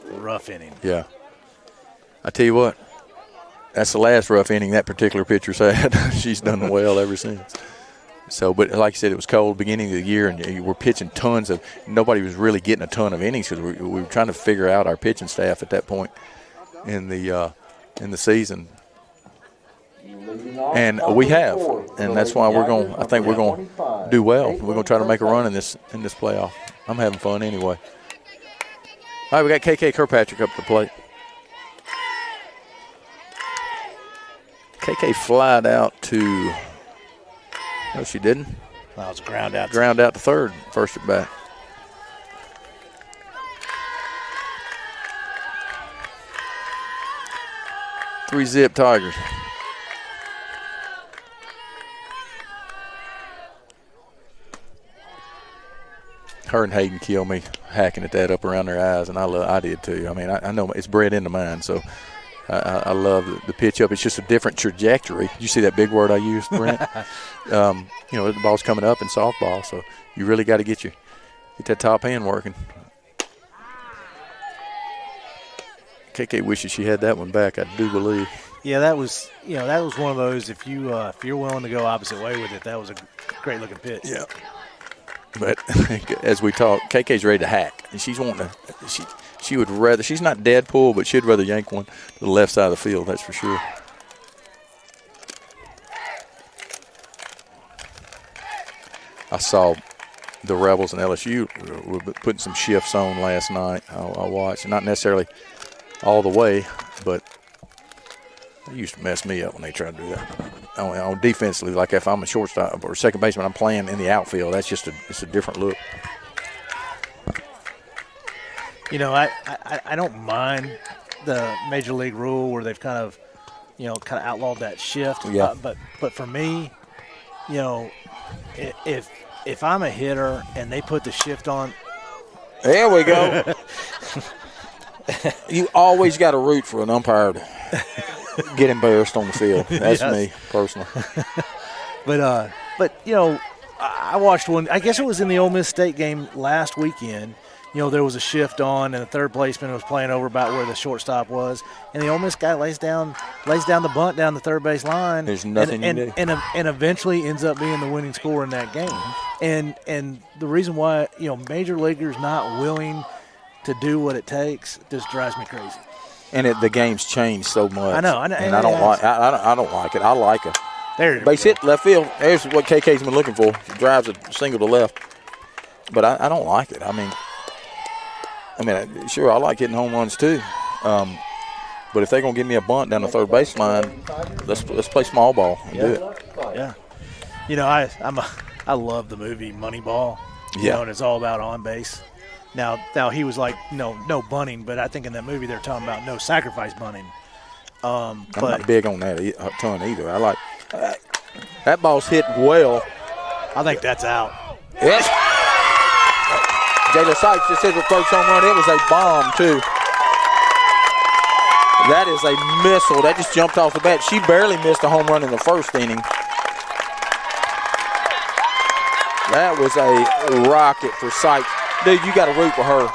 rough inning. Yeah. I tell you what, that's the last rough inning that particular pitcher's had. She's done well ever since. So, but like I said, it was cold beginning of the year, and we're pitching tons of – nobody was really getting a ton of innings because we were trying to figure out our pitching staff at that point in the season. And we have, and that's why I think we're going to do well. We're going to try to make a run in this playoff. I'm having fun anyway. All right, we got KK Kirkpatrick up to the plate. KK flied out to – no, she didn't. That was ground out. Ground out to third, first at bat. Three zip Tigers. Her and Hayden kill me hacking at that up around their eyes, and I did too. I mean, I know it's bred into mine, so I love the pitch up. It's just a different trajectory. Did you see that big word I used, Brent? The ball's coming up in softball, so you really got to get that top hand working. KK wishes she had that one back, I do believe. Yeah, that was one of those. If you're willing to go opposite way with it, that was a great looking pitch. Yeah. But as we talk, KK's ready to hack, and she's wanting to. She would rather. She's not Deadpool, but she'd rather yank one to the left side of the field. That's for sure. I saw the Rebels and LSU were putting some shifts on last night. I watched, not necessarily all the way, but they used to mess me up when they tried to do that. On defensively, like if I'm a shortstop or second baseman, I'm playing in the outfield. That's just it's a different look. I don't mind the major league rule where they've kind of outlawed that shift. Yeah. But for me, if I'm a hitter and they put the shift on, there we go. You always got to root for an umpire to get embarrassed on the field. That's me personally. But I watched one. I guess it was in the Ole Miss State game last weekend. There was a shift on, and the third baseman was playing over about where the shortstop was, and the Ole Miss guy lays down the bunt down the third base line. There's nothing you can do. And eventually ends up being the winning scorer in that game. And the reason why major leaguers not willing to do what it takes just drives me crazy. And the game's changed so much. I know. And I don't like. I don't like it. I like it. There base hit left field. There's what KK's been looking for. He drives a single to left. But I don't like it. I mean, sure, I like hitting home runs too. But if they're gonna give me a bunt down the third baseline, let's play small ball and do it. Yeah. I love the movie Moneyball. And it's all about on base. Now he was like no bunting, but I think in that movie they're talking about no sacrifice bunting. I'm not big on that a ton either. I like that ball's hit well. I think that's out. Yes. Jayla Sykes just hit the first home run. It was a bomb too. That is a missile. That just jumped off the bat. She barely missed a home run in the first inning. That was a rocket for Sykes. Dude, you got to root for her.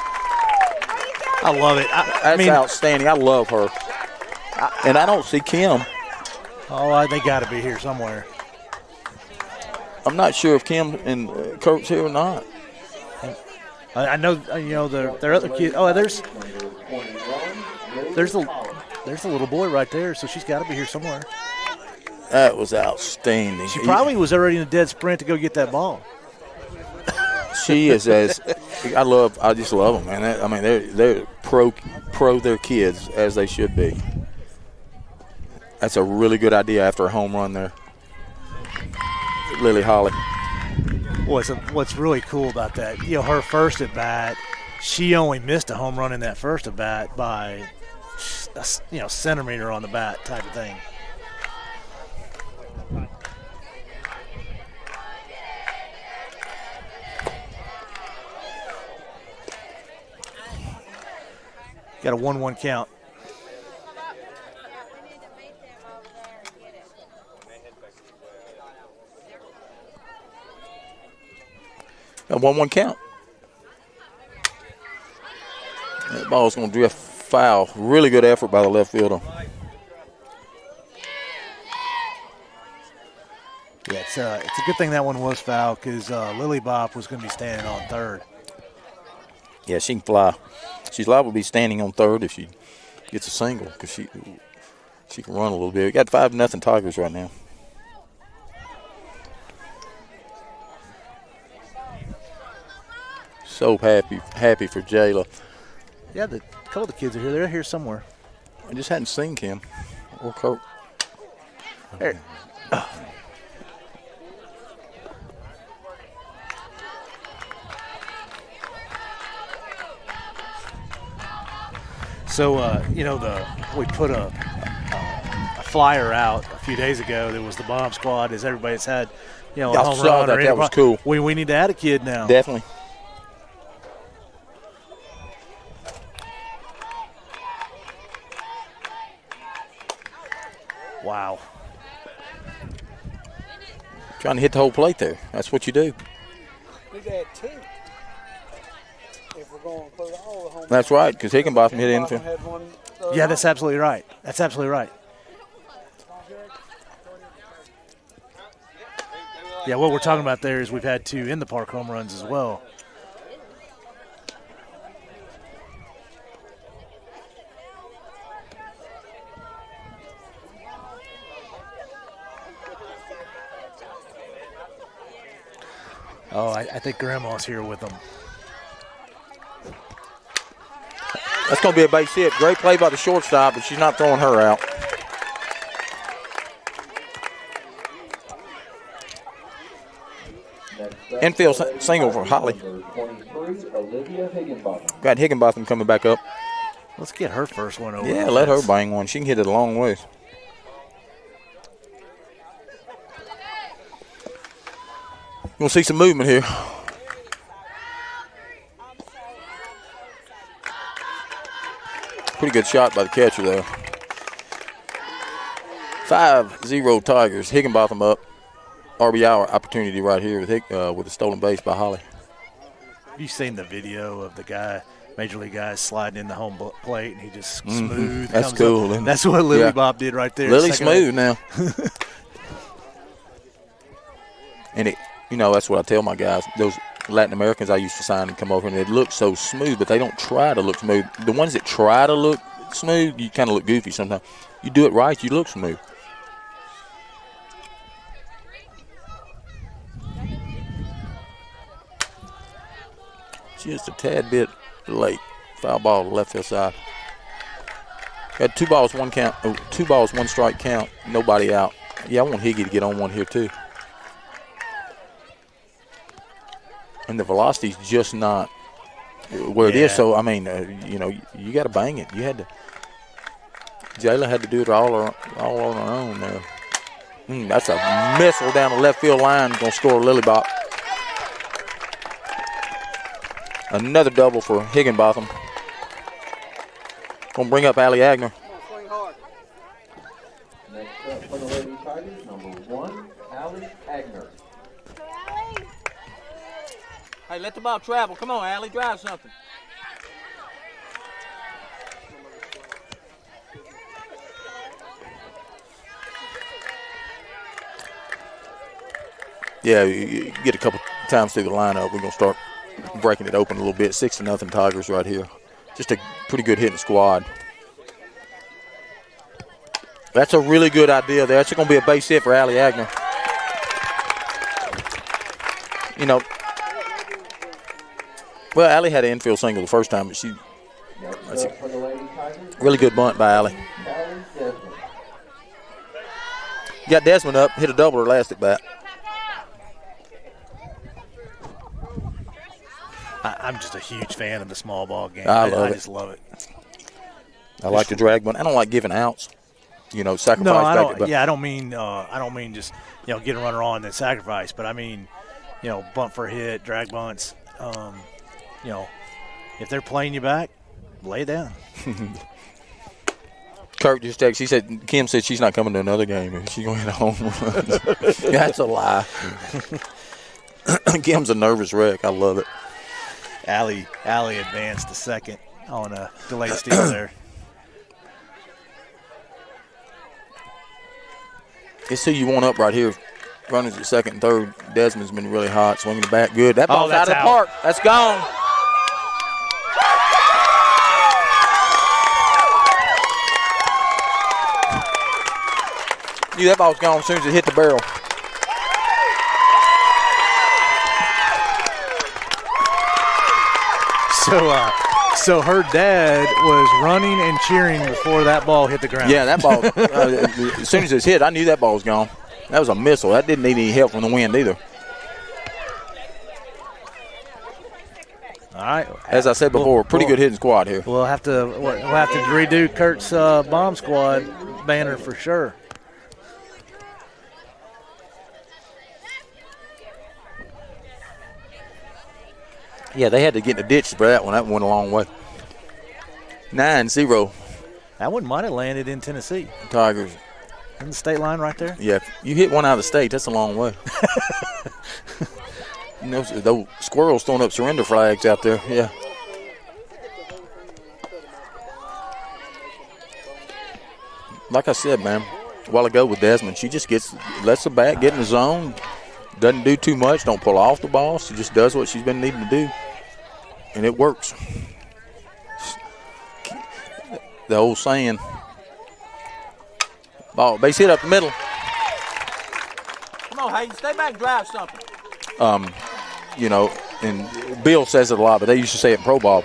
I love it. That's outstanding. I love her. And I don't see Kim. Oh, they got to be here somewhere. I'm not sure if Kim and Kurt's here or not. I know, their other kid. Oh, there's a little boy right there, so she's got to be here somewhere. That was outstanding. She probably was already in a dead sprint to go get that ball. She is I just love them, man. They're pro their kids as they should be. That's a really good idea after a home run there. Lily Holly. What's really cool about that, her first at bat, she only missed a home run in that first at bat by, centimeter on the bat type of thing. Got a 1-1 count. A 1-1 count. That ball's going to drift foul. Really good effort by the left fielder. Yeah, it's a good thing that one was foul because Lily Bop was going to be standing on third. Yeah, she can fly. She's liable to be standing on third if she gets a single because she can run a little bit. We got 5-0 Tigers right now. So happy for Jayla. Yeah, a couple of the kids are here. They're here somewhere. I just hadn't seen Kim or Kurt. There. So, we put a flyer out a few days ago. There was the bomb squad, as everybody's had, a home run. That was cool. We need to add a kid now. Definitely. Wow. Trying to hit the whole plate there. That's what you do. We got 2. If we're going to include all the home. That's right, because Higginbotham hit infield. Yeah, that's absolutely right. That's absolutely right. Yeah, what we're talking about there is we've had 2 in the park home runs as well. Oh, I think Grandma's here with them. That's going to be a base hit. Great play by the shortstop, but she's not throwing her out. Infield single for Holly. Got Higginbotham coming back up. Let's get her first one over. Yeah, let her bang one. She can hit it a long ways. We'll see some movement here. Pretty good shot by the catcher there. 5-0 Tigers. Higginbotham up. RBI opportunity right here with a stolen base by Holly. Have you seen the video of the guy, Major League guy, sliding in the home plate and he just smooth? That's cool. That's what Lily Bob did right there. Lily smooth now. And that's what I tell my guys. Those Latin Americans I used to sign and come over, and they look so smooth, but they don't try to look smooth. The ones that try to look smooth, you kind of look goofy sometimes. You do it right, you look smooth. Just a tad bit late. Foul ball to left field side. Got 2 balls, 1 count. 2 balls, 1 strike count. Nobody out. Yeah, I want Higgy to get on one here too. And the velocity's just not where it is. So, you got to bang it. You had to. Jayla had to do it all on her own there. That's a missile down the left field line. Going to score Lily Bop. Another double for Higginbotham. Going to bring up Allie Agner. Hey, let the ball travel. Come on, Allie, drive something. Yeah, you get a couple times through the lineup, we're going to start breaking it open a little bit. 6-0 Tigers right here. Just a pretty good hitting squad. That's a really good idea there. That's going to be a base hit for Allie Agner. You know, well, Allie had an infield single the first time, but that's a really good bunt by Allie. Got Desmond up, hit a double or last at bat. I'm just a huge fan of the small ball game. I just love it. I like the drag bunt. I don't like giving outs. You know, sacrifice. No, I back don't. Yeah, I don't mean just get a runner on and then sacrifice, but I mean bunt for a hit, drag bunts. If they're playing you back, lay it down. Kurt just texted. She said Kim said she's not coming to another game. She's going to hit a home run. That's a lie. Kim's a nervous wreck. I love it. Allie advanced to second on a delayed steal there. It's who you want up right here. Runners at second and third. Desmond's been really hot, swinging the bat good. That ball's out of the park. That's gone. Knew that ball was gone as soon as it hit the barrel. So her dad was running and cheering before that ball hit the ground. Yeah, that ball, as soon as it hit, I knew that ball was gone. That was a missile. That didn't need any help from the wind either. All right. As I said before, pretty good hitting squad here. We'll have to redo Kurt's bomb squad banner for sure. Yeah, they had to get in the ditch for that one. That went a long way. 9-0. That one might have landed in Tennessee. Tigers. In the state line right there? Yeah, if you hit one out of the state, that's a long way. Those squirrels throwing up surrender flags out there, yeah. Like I said, man, a while ago with Desmond, she just lets the bat get in the zone, doesn't do too much, don't pull off the ball. She just does what she's been needing to do, and it works. The old saying, ball, base hit up the middle. Come on, Hayden, stay back and drive something. And Bill says it a lot, but they used to say it in pro ball.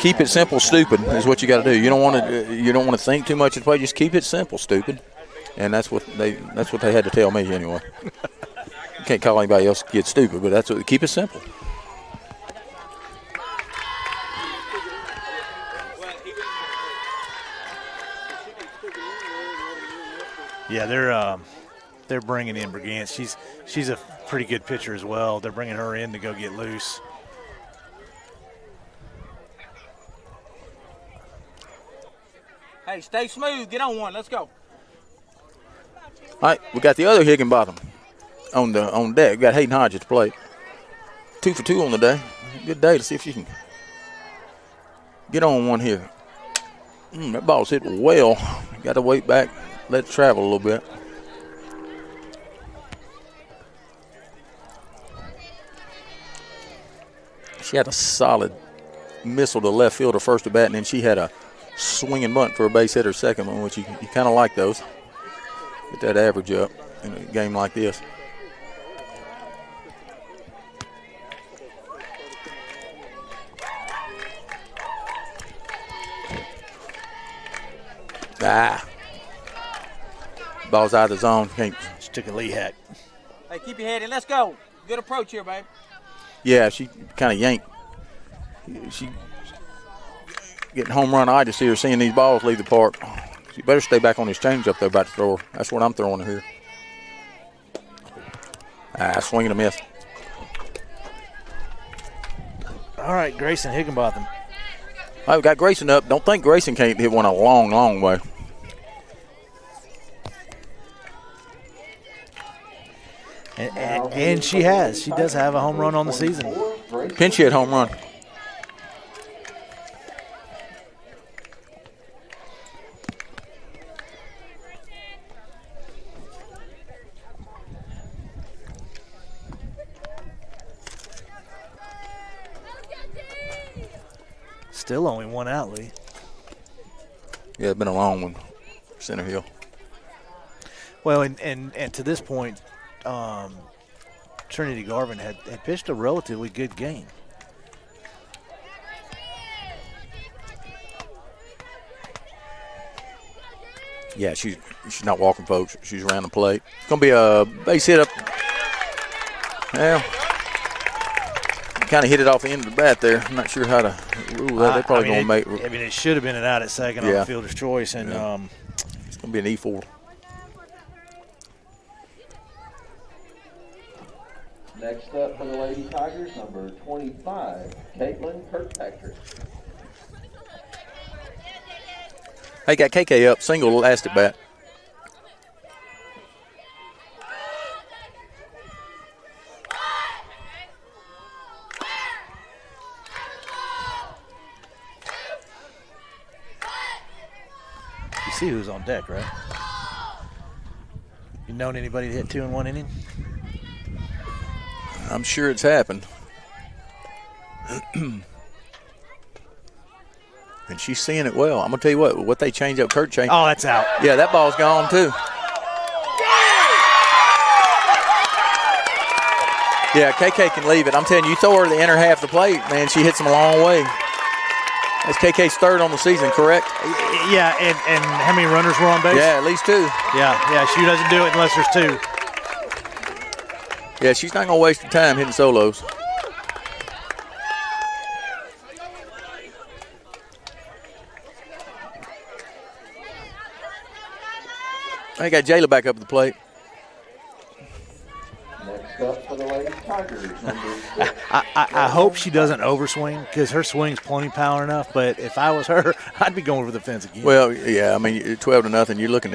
Keep it simple, stupid is what you got to do. You don't want to think too much of the play. Just keep it simple, stupid, and that's what they had to tell me anyway. You can't call anybody else get stupid, but keep it simple. Yeah, they're bringing in Brigance. She's a pretty good pitcher as well. They're bringing her in to go get loose. Hey, stay smooth. Get on one. Let's go. All right, we got the other Higginbottom on deck. We got Hayden Hodge at the plate. 2 for 2 on the day. Good day to see if she can get on one here. That ball's hit well. Got to wait back, let it travel a little bit. She had a solid missile to left field her first at bat, and then she had a swinging bunt for a base hit her second one, which you kind of like those. Get that average up in a game like this. Ball's out of the zone. She took a lead hack. Hey, keep your head in. Let's go. Good approach here, babe. Yeah, she kind of yanked. She getting home run. I just see her seeing these balls leave the park. She better stay back on this change up there about to throw her. That's what I'm throwing her here. Swing and a miss. All right, Grayson Higginbotham. All right, we got Grayson up. Don't think Grayson can't hit one a long, long way. And she has. She does have a home run on the season. Pinch hit home run. Still only one out, Lee. Yeah, it's been a long one for Center Hill. Well, and to this point, Trinity Garvin had pitched a relatively good game. Yeah, she's not walking, folks. She's around the plate. It's going to be a base hit up. Well, kind of hit it off the end of the bat there. I'm not sure how to rule that. They're probably going to make. I mean, it should have been an out at second on fielder's choice, and it's going to be an E4. Next up for the Lady Tigers, number 25, Caitlin Kirkpatrick. Hey, got KK up, single last at bat. you see who's on deck, right? You known anybody that hit 2 in 1 inning? I'm sure it's happened. And she's seeing it well. I'm going to tell you what they changed up. Kurt changed. Oh, that's out. Yeah, that ball's gone too. Yeah, KK can leave it. I'm telling you, you throw her to the inner half of the plate, man, she hits them a long way. That's KK's third on the season, correct? Yeah, and how many runners were on base? Yeah, at least 2. Yeah, she doesn't do it unless there's 2. Yeah, she's not going to waste her time hitting solos. I got Jayla back up at the plate. Next up for the Lady Tigers, number 6. I hope she doesn't overswing because her swing's plenty power enough. But if I was her, I'd be going over the fence again. Well, yeah, I mean, 12-0. You're looking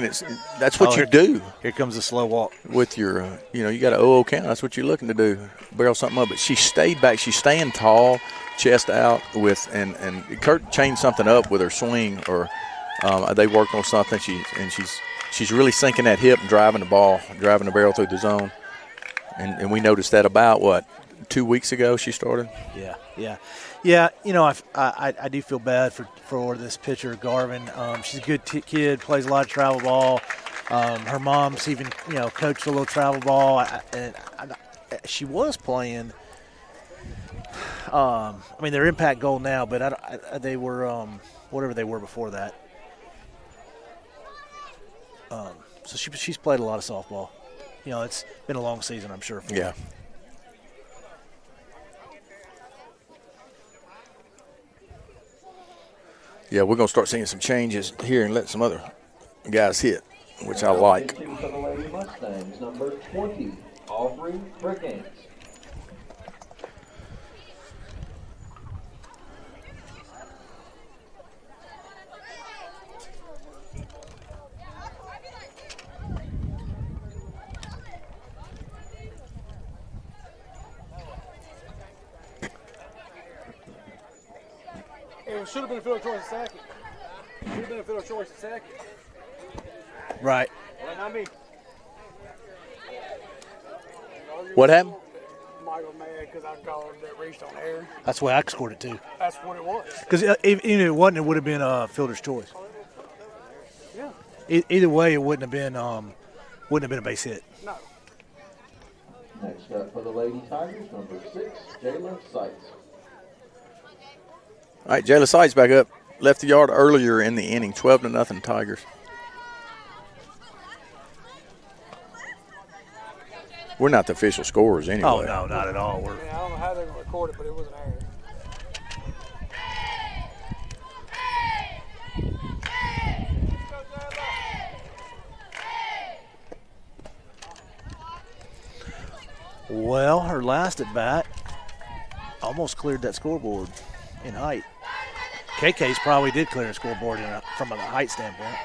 at. That's what you do. Here comes the slow walk with your. You got an 0-0 count. That's what you're looking to do. Barrel something up. But she stayed back. She's staying tall, chest out with, and Kurt changed something up with her swing, or they worked on something. She's really sinking that hip and driving the barrel through the zone. And we noticed that about 2 weeks ago she started. Yeah. I do feel bad for this pitcher Garvin. She's a good kid, plays a lot of travel ball. Her mom's even coached a little travel ball. She was playing. They're Impact Gold now, but they were whatever they were before that. So she's played a lot of softball. It's been a long season, I'm sure. Yeah. Yeah, we're going to start seeing some changes here and let some other guys hit, which I like. For the Lady Mustangs, number 20, Aubrey Brigance. It should have been a field choice at second. Should have been a field choice at second. Right. Well, not me. What happened? Michael mad because I called that reached on air. That's the way I scored it too. That's what it was. Because even if it wasn't, it would have been a fielder's choice. Yeah. Either way, it wouldn't have been a base hit. No. Next up for the Lady Tigers, number 6, Jayla Seitz. All right, Jayla Sides back up. Left the yard earlier in the inning, 12-0 Tigers. We're not the official scorers anyway. Oh, no, not at all. I don't know how they're going to record it, but it was an error. Well, her last at bat almost cleared that scoreboard in height. KK's probably did clear the scoreboard from a height standpoint.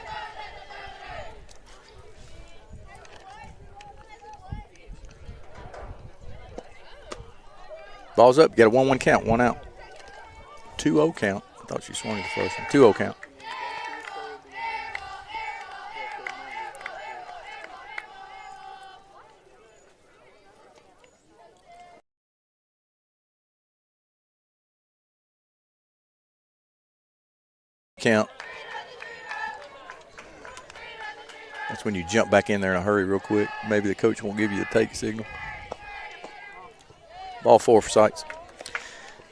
Ball's up. Got a 1-1 count. 1 out. 2-0 count. I thought she swung at the first one. 2-0 count. Count. That's when you jump back in there in a hurry real quick. Maybe the coach won't give you the take signal. Ball 4 for Sykes.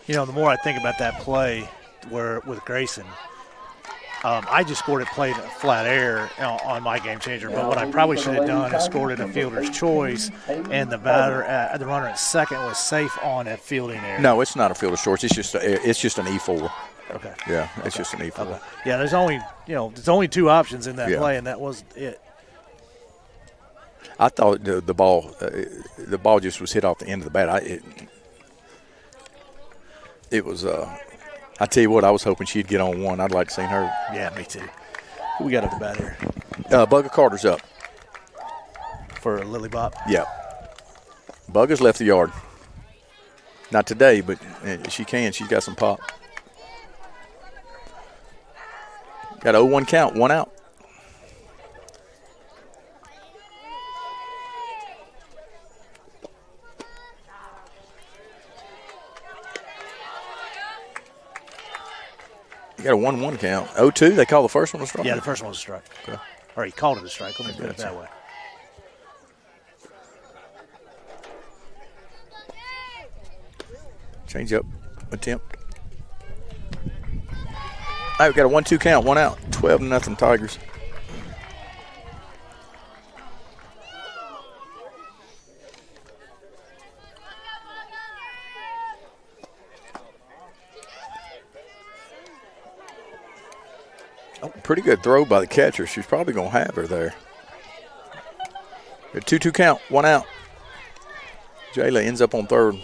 You know, the more I think about that play with Grayson, I just scored it played flat air on my game changer. But what I probably should have done is scored it a fielder's choice, and the runner at second was safe on a fielding error. No, it's not a fielder's choice. It's just an E4. Okay. Yeah, it's just an E4. Okay. Yeah, there's only 2 options in that play, and that was it. I thought the ball just was hit off the end of the bat. It was. I tell you what, I was hoping she'd get on one. I'd like to see her. Yeah, me too. Who we got at the bat here? Bugger Carter's up For Lily Bop? Yeah. Bugger's left the yard. Not today, but she can. She's got some pop. Got a 0-1 count, 1 out. You got a 1-1 count. 0-2, they call the first one a strike? Yeah, the first one was a strike. Okay. Or he called it a strike. Let me put it that way. Change up attempt. All right, we got a 1-2 count, 1 out. 12-0 Tigers. Oh, pretty good throw by the catcher. She's probably going to have her there. A 2-2 count, 1 out. Jayla ends up on third.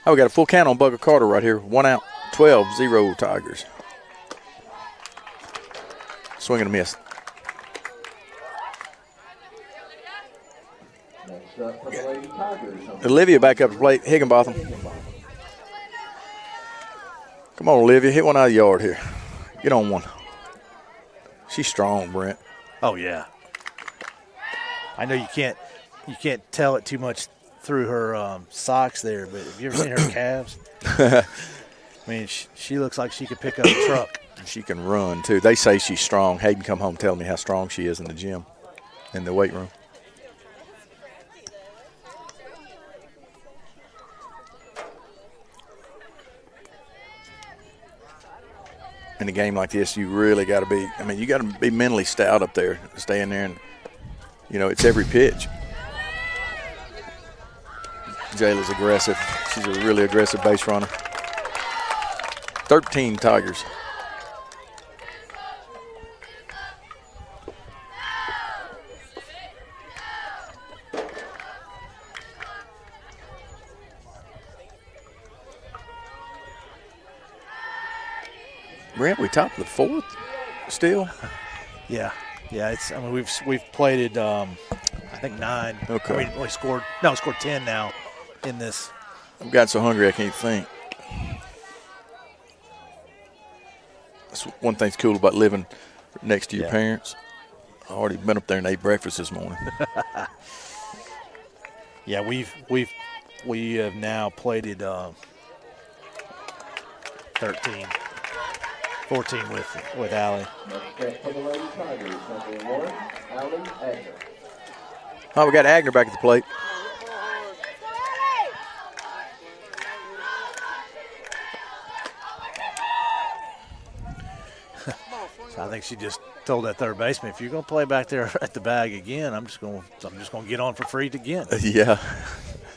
Oh, we got a full count on Bugger Carter right here. 1 out, 12-0 Tigers. Swing and a miss. Next up for the Lady Tigers. Olivia back up to plate. Higginbotham. Come on, Olivia. Hit one out of the yard here. Get on one. She's strong, Brent. Oh, yeah. I know you can't tell it too much through her socks there, but have you ever seen her calves? I mean, she looks like she could pick up a truck. She can run, too. They say she's strong. Hayden come home telling me how strong she is in the gym, in the weight room. In a game like this, you really got to be – I mean, you got to be mentally stout up there, staying there, and, you know, it's every pitch. Jayla's aggressive. She's a really aggressive base runner. 13 Tigers. Brent, we top of the fourth still? Yeah. It's. I mean, we've played it. I think 9. Okay. We scored 10 now in this. I've gotten so hungry I can't think. That's one thing's cool about living next to your parents. I already been up there and ate breakfast this morning. Yeah, we have now played it 13, 14 with Allie. Next up for the Lady Tigers, number 1, Allie Agner. Oh, we got Agner back at the plate. So I think she just told that third baseman, if you're going to play back there at the bag again, I'm just going to get on for free again. Yeah,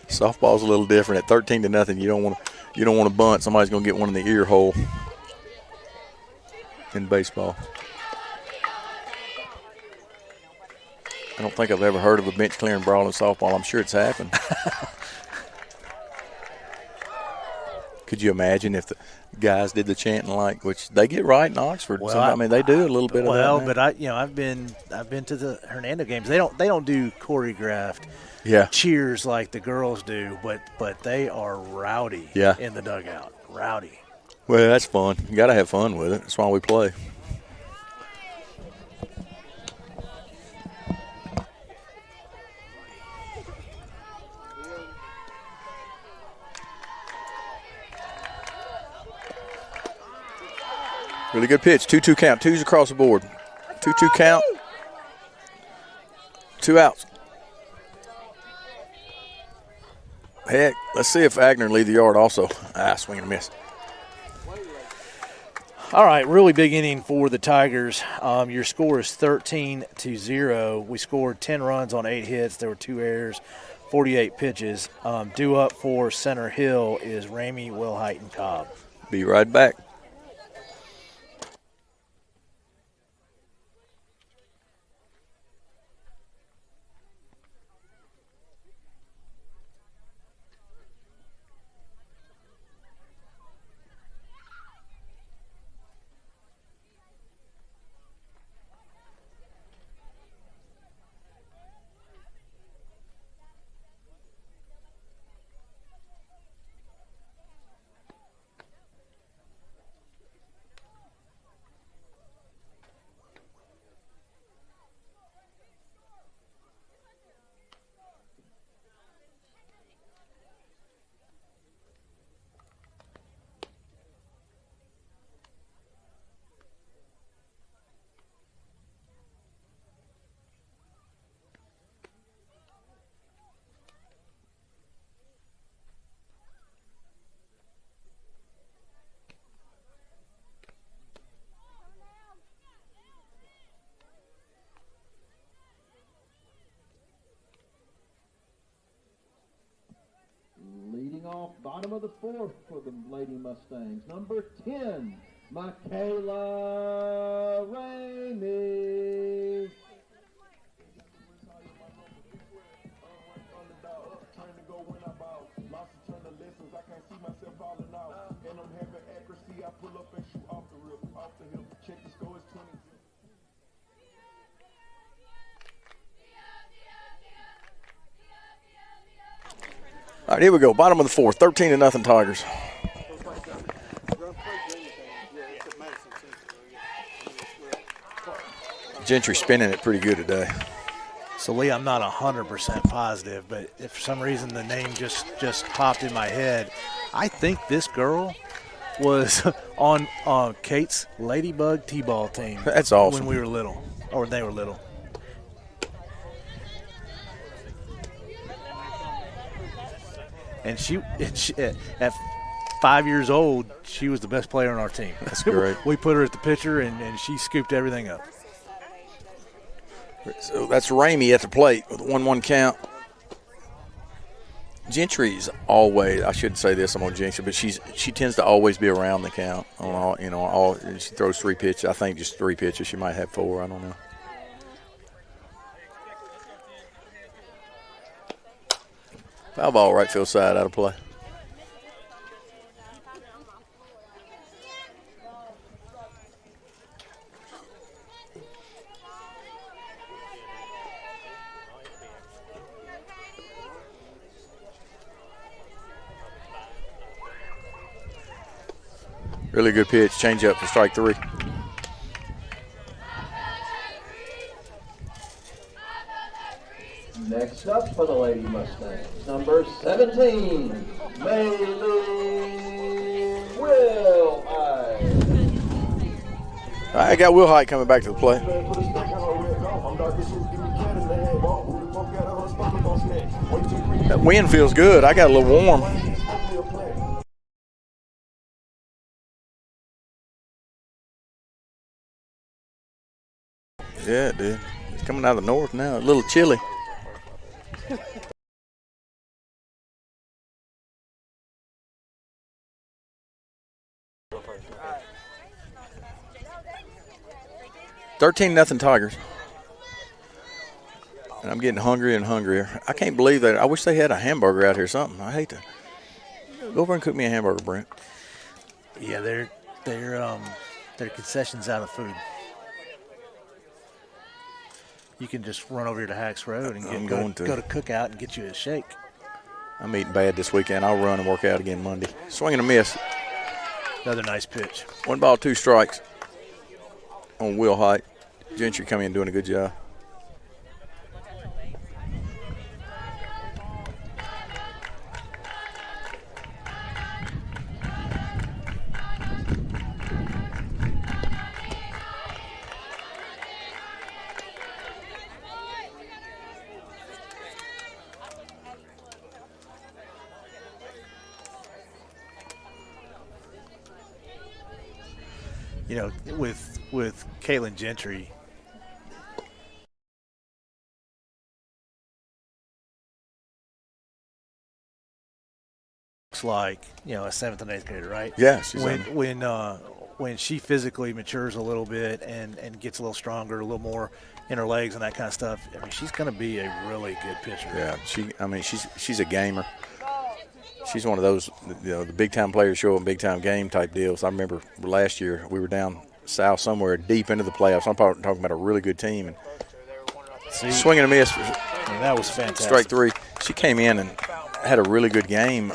softball's a little different. At 13-0, you don't want to bunt. Somebody's going to get one in the ear hole in baseball. I don't think I've ever heard of a bench clearing brawl in softball. I'm sure it's happened. Could you imagine if the guys did the chanting like, which they get right in Oxford? Well, I mean, they do a little bit of that. Well, now. but I've been to the Hernando games. They don't do choreographed cheers like the girls do, but they are rowdy in the dugout. Rowdy. Well, that's fun. You got to have fun with it. That's why we play. Really good pitch. 2-2 count. Twos across the board. 2-2 count. 2 outs. Heck, let's see if Agner lead the yard also. Swing and a miss. All right, really big inning for the Tigers. Your score is 13-0. We scored 10 runs on 8 hits. There were 2 errors, 48 pitches. Due up for Center Hill is Ramey, Wilhite, and Cobb. Be right back. Leading off, bottom of the 4th for the Lady Mustangs, number 10, Michaela Ramey. All right, here we go. Bottom of the 4th, 13-0 Tigers. Gentry spinning it pretty good today. So, Lee, I'm not 100% positive, but if for some reason the name just popped in my head, I think this girl was on Kate's Ladybug T-ball team. That's awesome. When we were little, or they were little. And she at 5 years old, she was the best player on our team. That's great. We put her at the pitcher, and she scooped everything up. So that's Ramey at the plate with a 1-1 count. Gentry's always, I shouldn't say this, I'm going to jinx it, but she tends to always be around the count. On all, she throws 3 pitches. I think just 3 pitches. She might have 4. I don't know. Foul ball, right field side, out of play. Really good pitch, change up for strike 3. Next up for the Lady Mustangs, number 17, Maylee Wilhite. I got Wilhite coming back to the play. That wind feels good. I got a little warm. Yeah, dude. It's coming out of the north now. A little chilly. $13-0 Tigers. And I'm getting hungrier and hungrier. I can't believe that. I wish they had a hamburger out here or something. I hate to. Go over and cook me a hamburger, Brent. Yeah, their concessions out of food. You can just run over here to Hacks Road and go to Cookout and get you a shake. I'm eating bad this weekend. I'll run and work out again Monday. Swing and a miss. Another nice pitch. 1 ball, 2 strikes on Will Height. Gentry coming in doing a good job. You know, with Caitlin Gentry, looks like, you know, a 7th and 8th grader, right? Yeah, when she physically matures a little bit and gets a little stronger, a little more in her legs and that kind of stuff, I mean, she's going to be a really good pitcher. Yeah, she's a gamer. She's one of those, you know, the big-time players show up in big-time game type deals. I remember last year we were down south somewhere deep into the playoffs. I'm talking about a really good team. And swing and a miss. That was fantastic. Strike 3. She came in and had a really good game.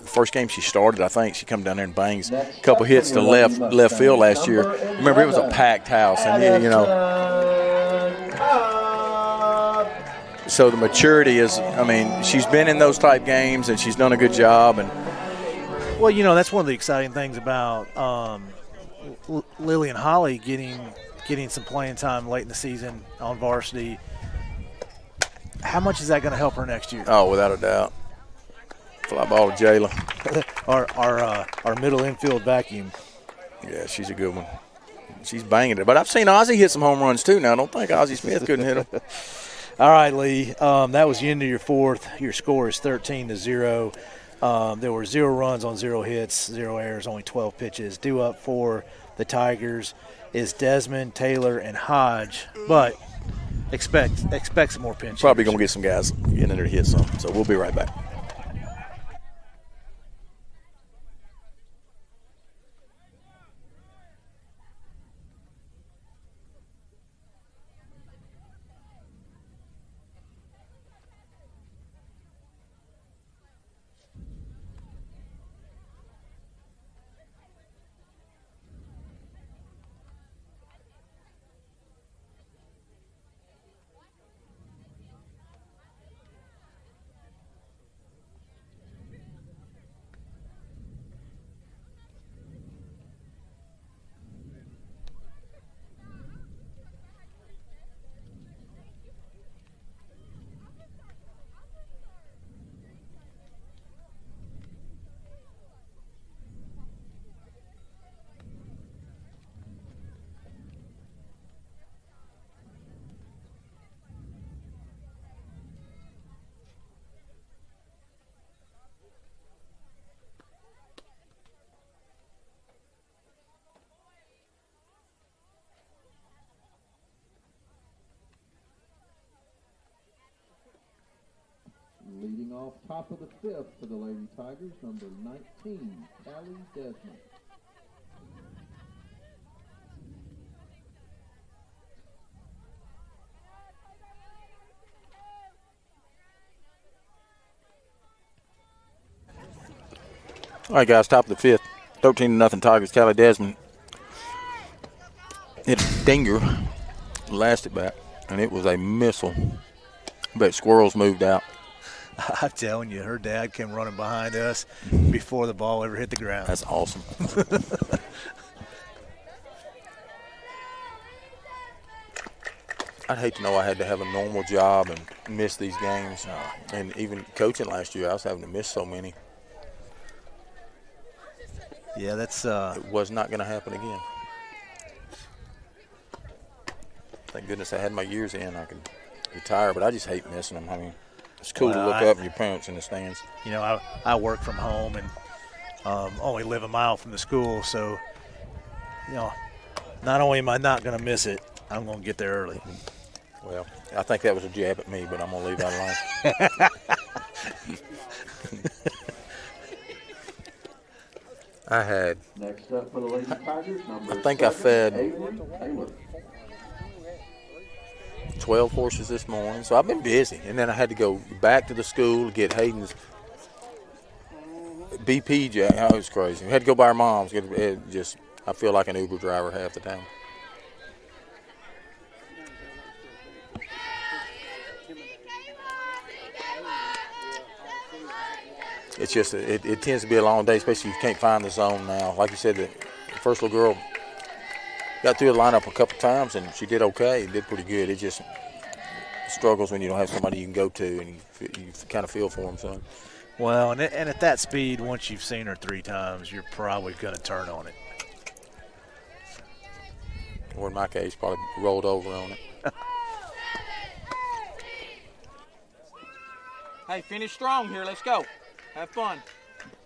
First game she started, I think, she come down there and bangs a couple hits to left field last year. Remember, it was a packed house. And, you know, so the maturity is, I mean, she's been in those type games and she's done a good job. And well, you know, that's one of the exciting things about Lily and Holly getting some playing time late in the season on varsity. How much is that going to help her next year? Oh, without a doubt. Fly ball to Jayla. our middle infield vacuum. Yeah, she's a good one. She's banging it. But I've seen Ozzie hit some home runs too now. I don't think Ozzie Smith couldn't hit them. All right, Lee. That was the end of your 4th. Your score is 13-0. There were 0 runs on 0 hits, 0 errors, only 12 pitches. Due up for the Tigers is Desmond, Taylor, and Hodge. But expect some more pinch. Probably going to get some guys getting in there to hit some. So we'll be right back. Leading off top of the 5th for the Lady Tigers, number 19, Callie Desmond. All right, guys, top of the 5th. 13-0 Tigers. Callie Desmond hit a dinger, lasted back, and it was a missile. But Squirrels moved out. I'm telling you, her dad came running behind us before the ball ever hit the ground. That's awesome. I'd hate to know I had to have a normal job and miss these games. And even coaching last year, I was having to miss so many. Yeah, that's it was not going to happen again. Thank goodness I had my years in. I could retire, but I just hate missing them. I mean, it's cool to look up and your parents in the stands. You know, I work from home and only live a mile from the school, so, you know, not only am I not going to miss it, I'm going to get there early. Well, I think that was a jab at me, but I'm going to leave that alone. I had, Next up for the Lady Tigers, number I think I 7, fed Avery Taylor. 12 horses this morning, so I've been busy. And then I had to go back to the school to get Hayden's BP jack. Oh, it was crazy. We had to go by our mom's. I feel like an Uber driver half the time. It's just, it tends to be a long day, especially if you can't find the zone now. Like you said, the first little girl got through the lineup a couple times, and she did okay, did pretty good. It just struggles when you don't have somebody you can go to, and you kind of feel for them, son. Well, and at that speed, once you've seen her 3 times, you're probably going to turn on it. Or in my case, probably rolled over on it. Hey, finish strong here. Let's go. Have fun.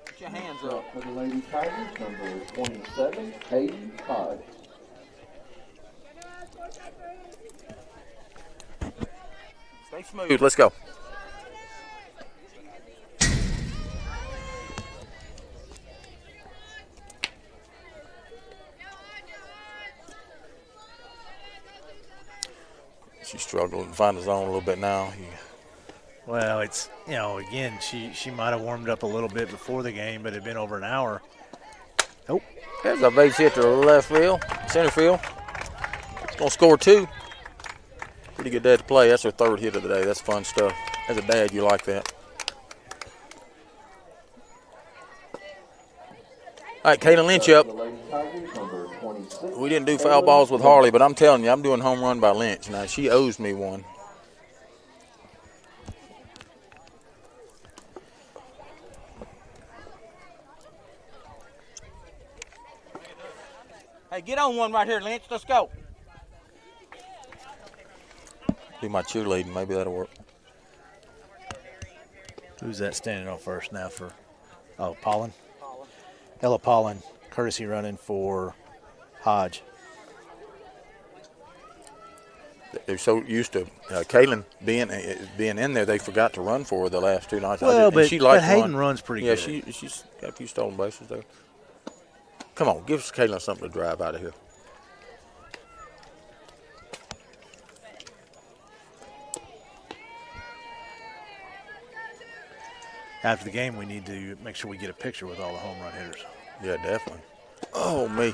Put your hands Next up. up for the Lady Tigers, number 27, Hayden Todd. Stay smooth. Let's go. She's struggling to find the zone a little bit now. Well, it's, again, she might have warmed up a little bit before the game, but it had been over an hour. Oh. There's a base hit to the left field, center field. It's going to score 2. Pretty good day to play. That's her 3rd hit of the day. That's fun stuff. As a dad, you like that. All right, Kaylin Lynch up. We didn't do foul balls with Harley, but I'm telling you, I'm doing home run by Lynch. Now, she owes me one. Hey, get on one right here, Lynch. Let's go. Do my cheerleading. Maybe that'll work. Who's that standing on first now for? Oh, Pollen. Ella Pollen, courtesy running for Hodge. They're so used to Kaylin being in there, they forgot to run for her the last 2 nights. Well, but Hayden run. runs pretty Yeah, good. she's got a few stolen bases there. Come on, give Kaylin something to drive out of here. After the game, we need to make sure we get a picture with all the home run hitters. Yeah, definitely. Oh, me.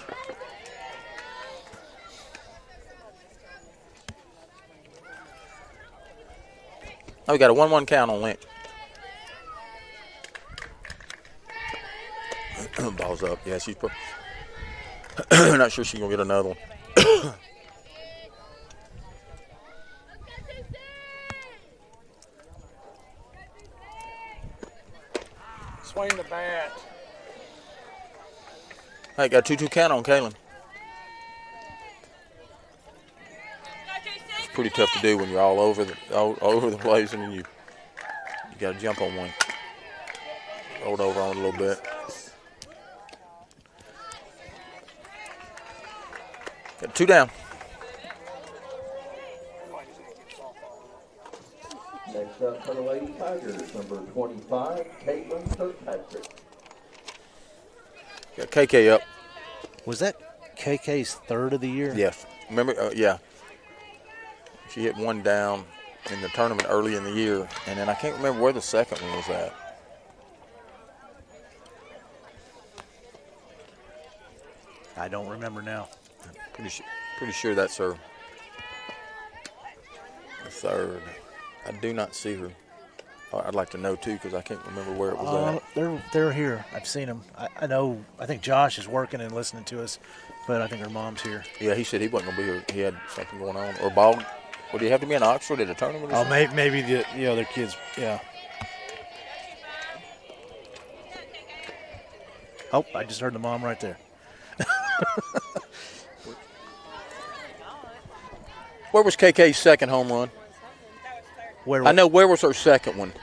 Oh, we got a 1-1 count on Lynch. Ball's up. Yeah, she's not sure she's going to get another one. Swing the bat. Hey, got a 2-2 count on Kaylin. It's pretty tough to do when you're all over the place, and then you got to jump on one. Rolled over on it a little bit. Got 2 down. Next up for the Lady Tigers, number 25, Caitlin Kirkpatrick. Got KK up. Was that KK's 3rd of the year? Yes. Remember, yeah. She hit 1 down in the tournament early in the year, and then I can't remember where the second one was at. I don't remember now. Pretty sure that's her 3rd. I do not see her. I'd like to know too, because I can't remember where it was at. They're here. I've seen them. I know. I think Josh is working and listening to us, but I think her mom's here. Yeah, he said he wasn't gonna be here. He had something going on. Or ball. Would he have to be in Oxford at a tournament? Or something? Maybe the other kids. Yeah. Oh, I just heard the mom right there. Where was KK's second home run? I know. Where was her second one?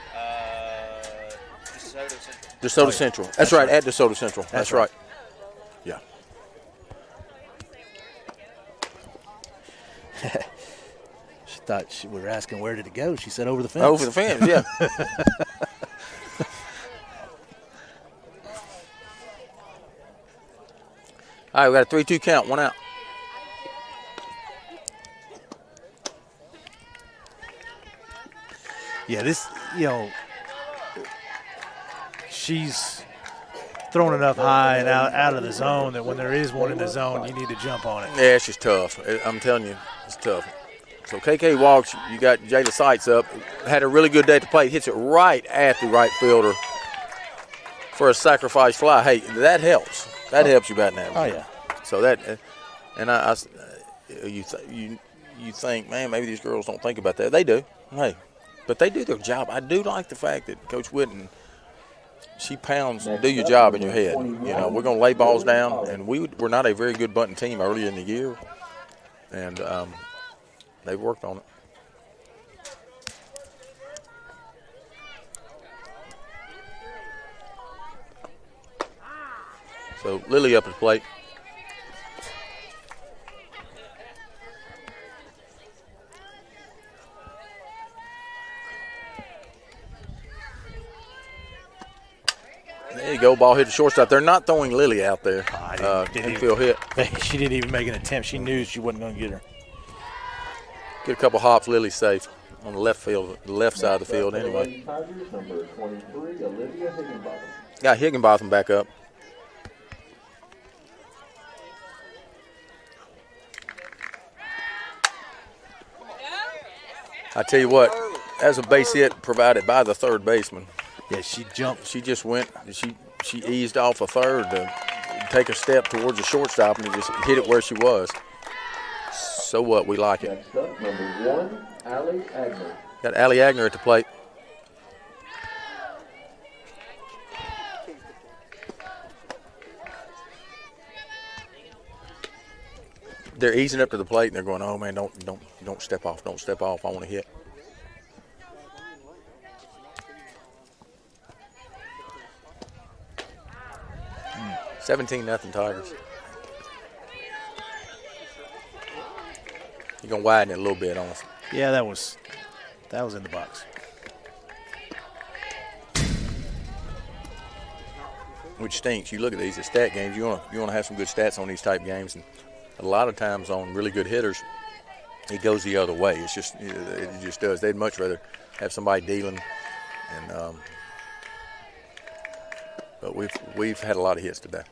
DeSoto Central. That's right, at DeSoto Central. That's right. Yeah. thought we were asking where did it go. She said over the fence. Over the fence, yeah. All right, we got a 3-2 count, 1 out. Yeah, this, she's throwing enough high and out of the zone that when there is one in the zone, you need to jump on it. Yeah, it's just tough. I'm telling you, it's tough. So KK walks, you got Jada Sights up, had a really good day at the plate, hits it right at the right fielder for a sacrifice fly. Hey, that helps. That helps you batting average. Oh, yeah. So that, and you think, man, maybe these girls don't think about that. They do. Hey, but they do their job. I do like the fact that Coach Whitten, she pounds, do your job in your head. We're going to lay balls down, and we're not a very good bunting team early in the year, and they've worked on it. So Lily up at the plate. There you go, ball hit the shortstop. They're not throwing Lily out there. Infield hit. She didn't even make an attempt. She knew she wasn't going to get her. Get a couple hops, Lily's safe on the left side of the field anyway. Number 23, Olivia Higginbottom. Got Higginbotham back up. I tell you what, as a base hit provided by the third baseman. Yeah, she jumped. She just went. She eased off a third to take a step towards the shortstop and just hit it where she was. So what? We like it. Next up, number 1, Allie Agner. Got Allie Agner at the plate. They're easing up to the plate and they're going, oh man, don't step off, don't step off. I want to hit. Mm. 17-0 Tigers. You're gonna widen it a little bit on us. Yeah, that was in the box. Which stinks. You look at these as stat games. You want to have some good stats on these type games, and a lot of times on really good hitters, it goes the other way. It just does. They'd much rather have somebody dealing, and but we've had a lot of hits today.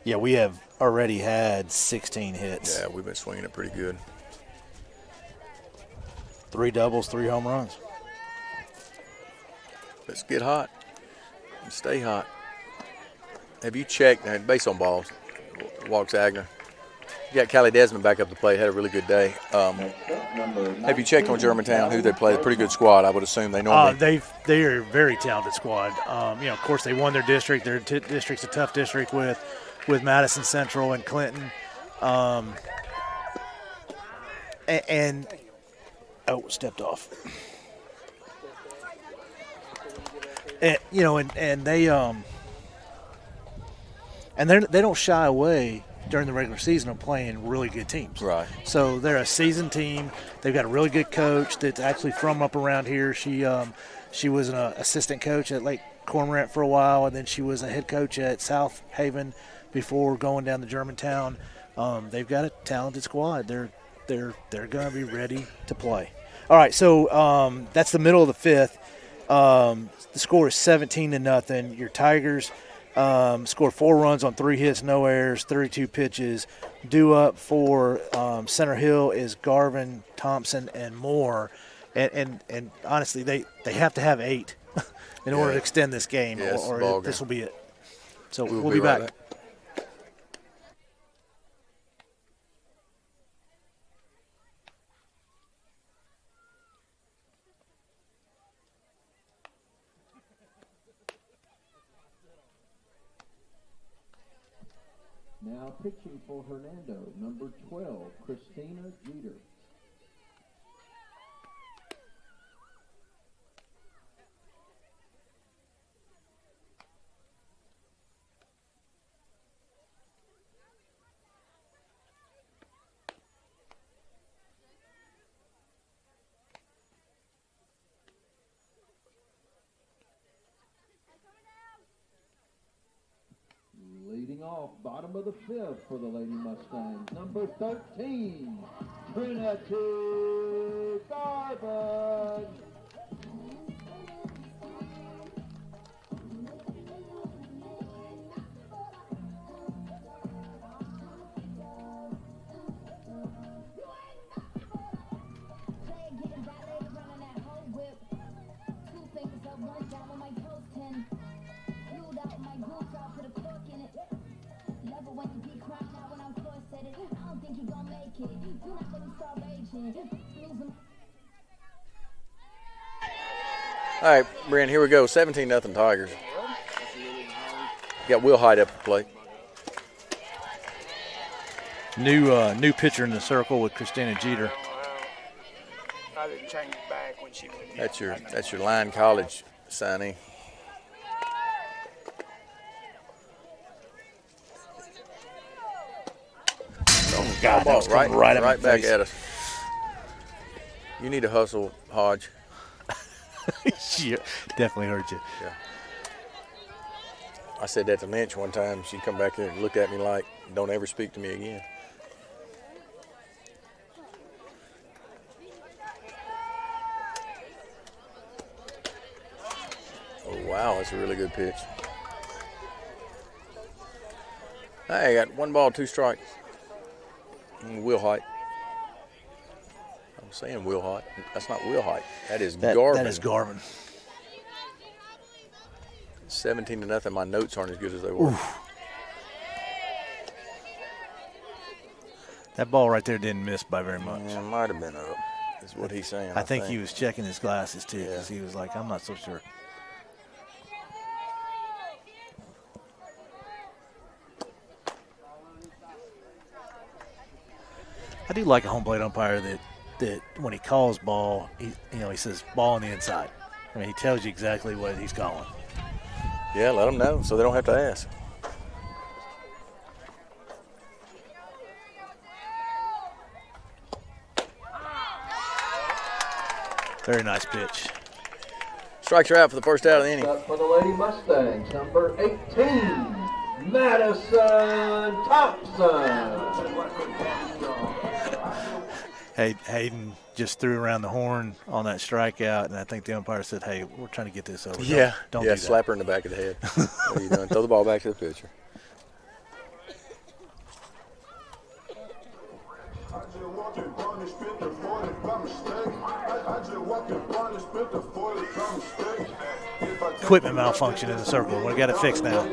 Yeah, we have already had 16 hits. Yeah, we've been swinging it pretty good. 3 doubles, 3 home runs. Let's get hot and stay hot. Have you checked, base on balls, walks Agner. You got Callie Desmond back up to play, had a really good day. Have you checked on Germantown, who they play? A pretty good squad, I would assume. They normally. They are a very talented squad. Of course, they won their district. Their district's a tough district with Madison Central and Clinton. Stepped off. And they don't shy away during the regular season of playing really good teams. Right. So they're a seasoned team. They've got a really good coach that's actually from up around here. She was an assistant coach at Lake Cormorant for a while, and then she was a head coach at South Haven before going down to Germantown. They've got a talented squad. They're going to be ready to play. All right, so that's the middle of the fifth. The score is 17-0. Your Tigers scored 4 runs on 3 hits, no errors, 32 pitches. Due up for Center Hill is Garvin, Thompson, and Moore. And honestly, they have to have 8 in order to extend this game, or this will be it. So we'll be back. Now pitching for Hernando, number 12, Christina Jeter. off, bottom of the fifth for the Lady Mustangs. Number 13, Trinity Garvin. All right, Brent, here we go. 17-0 Tigers. Got Will Hyde up to play. New pitcher in the circle with Christina Jeter. I didn't change back when she went. That's your Line College signee. Oh, God, that was coming right at my back face. at us. You need to hustle, Hodge. She definitely hurt you. Yeah. I said that to Lynch one time. She come back here and looked at me like, don't ever speak to me again. Oh, wow, that's a really good pitch. Hey, I got 1 ball, 2 strikes. Will Height. I'm saying Will Height. That's not Will Height. That is Garvin. That is Garvin. 17-0. My notes aren't as good as they were. That ball right there didn't miss by very much. Yeah, might have been up, is what he's saying. I think he was checking his glasses, too, because Yeah. he was like, I'm not so sure. I do like a home plate umpire that when he calls ball, he says ball on the inside. I mean, he tells you exactly what he's calling. Yeah, let them know so they don't have to ask. Very nice pitch. Strikes are out for the first out of the inning. Up for the Lady Mustangs, number 18, Madison Thompson. Hayden just threw around the horn on that strikeout, and I think the umpire said, hey, we're trying to get this over. Yeah, Don't do that. slap her in the back of the head. What are you doing? Throw the ball back to the pitcher. Equipment malfunction in the circle. We got it fixed now.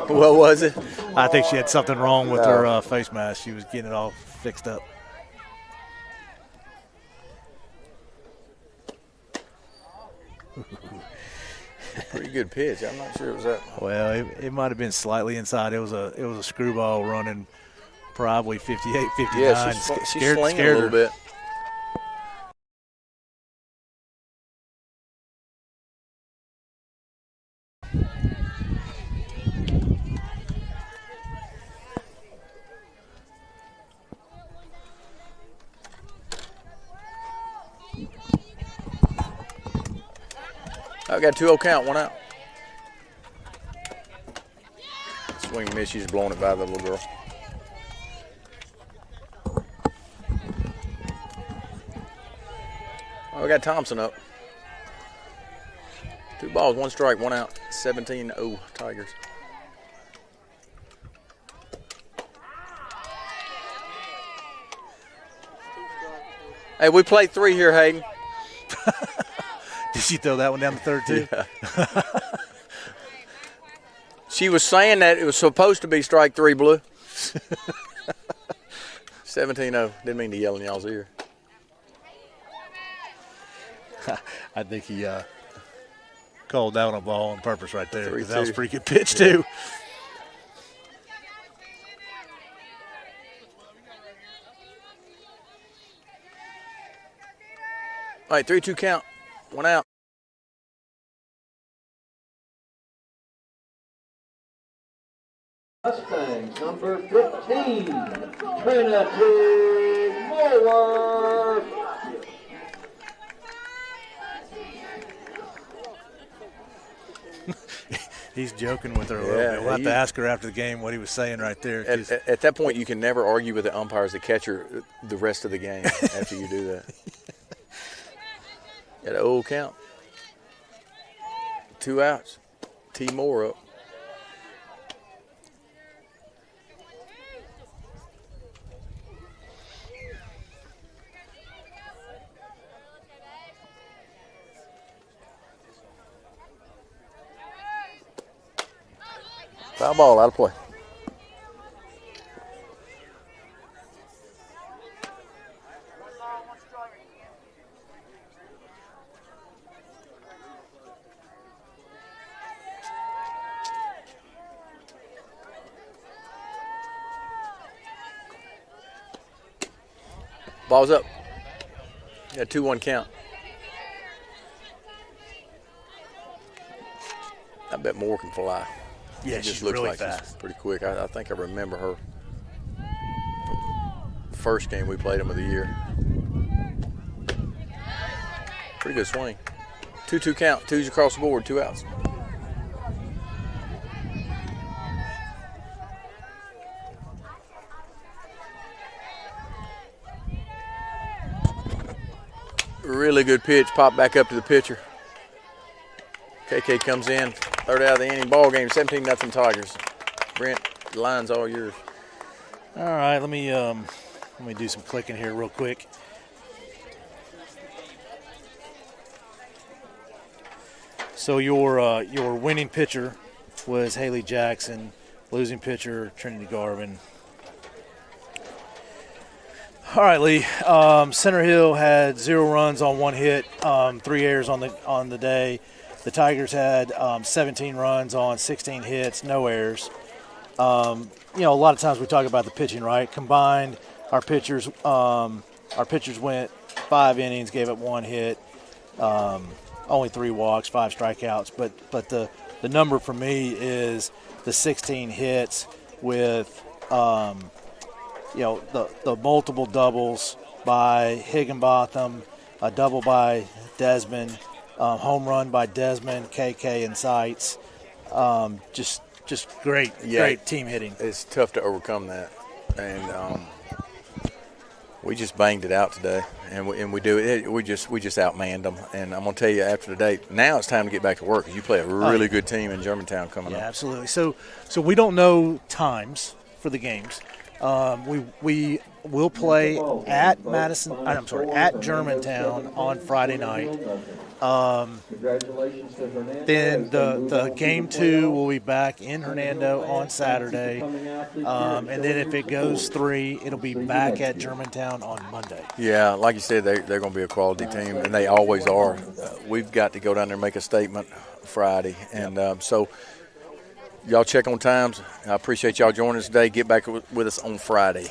What was it? I think she had something wrong with her face mask. She was getting it all fixed up. Pretty good pitch. I'm not sure it was that. Well, it might have been slightly inside. It was a screwball running probably 58, 59. Yeah, she's slinging a little bit. I got 2-0 count, 1 out. Swing and miss, she's blowing it by the little girl. Oh, we got Thompson up. 2 balls, 1 strike, 1 out. 17-0 Tigers. Hey, we played 3 here, Hayden. Did she throw that one down the third, too? Yeah. She was saying that it was supposed to be strike 3, Blue. 17-0. Didn't mean to yell in y'all's ear. I think he called down a ball on purpose right there. 'Cause that was a 3-2. pretty good pitch, too. All right, 3-2 count. 1 out. Mustangs, number 15, Trinity Moore. He's joking with her a little bit. We'll have to ask her after the game what he was saying right there. At that point, you can never argue with the umpire as the catcher the rest of the game after you do that. At an old count. 2 outs. T. Moore up. Foul ball, out of play. Ball's up. Yeah, 2-1 count. I bet Moore can fly. Yeah, It just she's looks really like fast. she's pretty quick. I think I remember her first game we played them of the year. Pretty good swing. 2-2 count. 2's across the board. 2 outs. Really good pitch. Pop back up to the pitcher. KK comes in. Third out of the inning. Ball game. 17-0 Tigers. Brent, the line's all yours. All right, let me do some clicking here real quick. So your winning pitcher was Haley Jackson, losing pitcher Trinity Garvin. All right, Lee. Center Hill had 0 runs on 1 hit, 3 errors on the day. The Tigers had 17 runs on 16 hits, no errors. A lot of times we talk about the pitching, right? Combined, our pitchers went 5 innings, gave up 1 hit, only 3 walks, 5 strikeouts. But the number for me is the 16 hits with the multiple doubles by Higginbotham, a double by Desmond, home run by Desmond, KK, and Seitz. Just great team hitting. It's tough to overcome that, and we just banged it out today, and we do it. We just outmanned them, and I'm gonna tell you after today. Now it's time to get back to work because you play a really good team in Germantown coming up. Yeah, absolutely. So we don't know times for the games. We will play at Germantown on Friday night. Then the game 2 will be back in Hernando on Saturday, and then if it goes 3, it'll be back at Germantown on Monday. Yeah, like you said, they're going to be a quality team, and they always are. We've got to go down there and make a statement Friday, and so y'all check on times. I appreciate y'all joining us today. Get back with us on Friday.